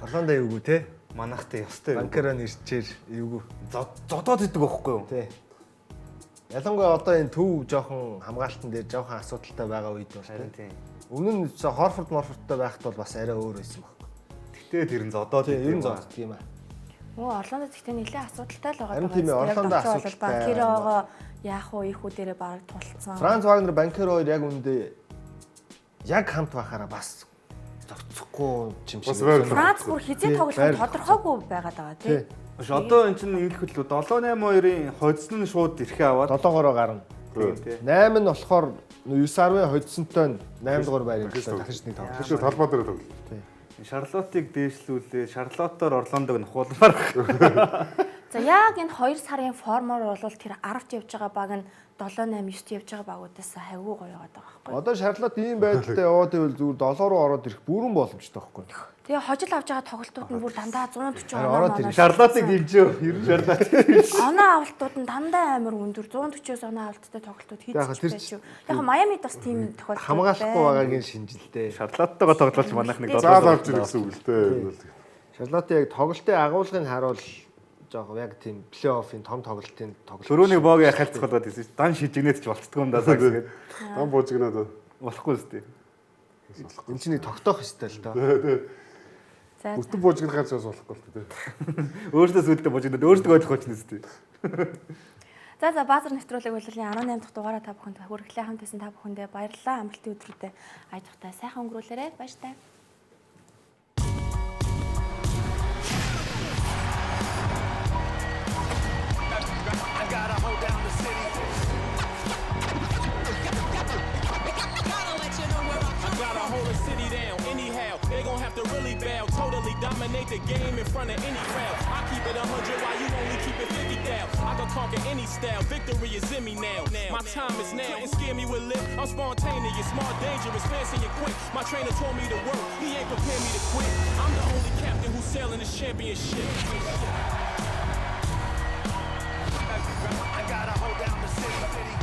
Speaker 3: Орландо эвгүй те.
Speaker 5: Манайхтай ёстой юм.
Speaker 3: Банкера нэрчээр эвгүй.
Speaker 5: Зодоод идэг байхгүй юу?
Speaker 3: Тий. Ялангуяа одоо энэ төв жоохон хамгаалтан дээр жоохон асуудалтай байгаа үед бол
Speaker 5: Харин
Speaker 3: тий.
Speaker 5: тийм.
Speaker 3: Өмнө нь Хорфордтай байхад бол бас арай өөр байсан баг.
Speaker 5: Гэтэ тэр нь зодоод
Speaker 3: Тий, ер нь
Speaker 5: идэг юм аа.
Speaker 3: зоддаг юм аа.
Speaker 2: Өө Орландо гэхдээ нэлээд асуудалтай л байгаа.
Speaker 3: Харин тийм ээ, Орландо асуудалтай.
Speaker 2: Банкероогоо яах вэ их үдэрээ бараг тулцсан.
Speaker 3: Франц Вагнер Банкер хоёр яг үндэ яг хамт байхаараа бас зогцохгүй юм шиг.
Speaker 4: Бас байрлал.
Speaker 2: Франц бүр хизээ тоглох тодорхойгүй байгаад байгаа
Speaker 3: Тий.
Speaker 2: тийм.
Speaker 5: Биш одоо эн чинь ингэх хэлүү 782-ын хоцсон нь шууд ирэхээ аваад
Speaker 3: 7-гоороо гарна.
Speaker 5: тий.
Speaker 3: 8 нь болохоор 9-10-ын хоцсонтой 8 дугаар байрны дахиж нэг тоглох.
Speaker 4: Тэгэхээр талбай дээр тоглох.
Speaker 5: Шарлотыг дээшлүүлээ. Шарлотоор Орландог нухуулмаар.
Speaker 2: За яг энэ 2 сарын формоор бол тэр 10-т явж байгаа баг нь 7-8-9-т явж байгаа багуудаас хайгуу гоё яваад байгаа байхгүй.
Speaker 3: Одоо Шарлот ийм байдалтай яваад ивэл зүгээр 7 руу ороод ирэх бүрэн боломжтой байхгүй.
Speaker 2: Тэгээ хожил авч байгаа тоглолтууд нь бүр дандаа 140
Speaker 3: ороод
Speaker 2: оноо.
Speaker 5: Шарлотыг дэмжөө. Ер нь Шарлот.
Speaker 2: Оноо авалтууд нь дандаа амар өндөр 140-оос оноо авалттай тоглолтууд хийж байж. Яг Майамид бас тийм тохиолдол
Speaker 3: Хамгаалахгүй байгаагийн шинжилтэй.
Speaker 5: Шарлоттойгоо тоглож манайх нэг
Speaker 4: Заал авч ирэх гэсэн үг л дээ.
Speaker 3: Шарлотын яг тоглолтын агуулгыг харуул жоох яг тийм плей-оффын том тоглолтын тоглолт.
Speaker 5: Төрөний боог яхалцах болоод байсан шүү. Дан шижигнээд ч болцдгүй юм даа тэгээд.
Speaker 4: Дан буужигнаад
Speaker 5: Болохгүй зү.
Speaker 3: Энд чинь нэг тогтоох ёстой л доо.
Speaker 2: За.
Speaker 4: бүтэн буужигнахаас болохгүй л дээ.
Speaker 5: Өөрөөсөө сүлдээ божигнаад өөртөө ойлгох ч нэстэй.
Speaker 2: За баазар нэвтрүүлэг боловлын 18 дахь дугаараа та бүхэнд хүргэлээ хамт байсан та бүхэндээ баярлалаа. Амралтын өдрүүдэд аажихтай сайхан өнгөрүүлээрэй. Баяртай.
Speaker 1: Gotta hold the city down anyhow. They gon' have to really bow, totally dominate the game in front of any crowd. I keep it 100 while you only keep it 50 down. I can conquer any style. Victory is in me now. My time is now. Couldn't scare me with lip. I'm spontaneous, smart, dangerous, fancy and quick. My trainer told me to work. He ain't prepared me to quit. I'm the only captain who's sailing this championship. I gotta hold down the city.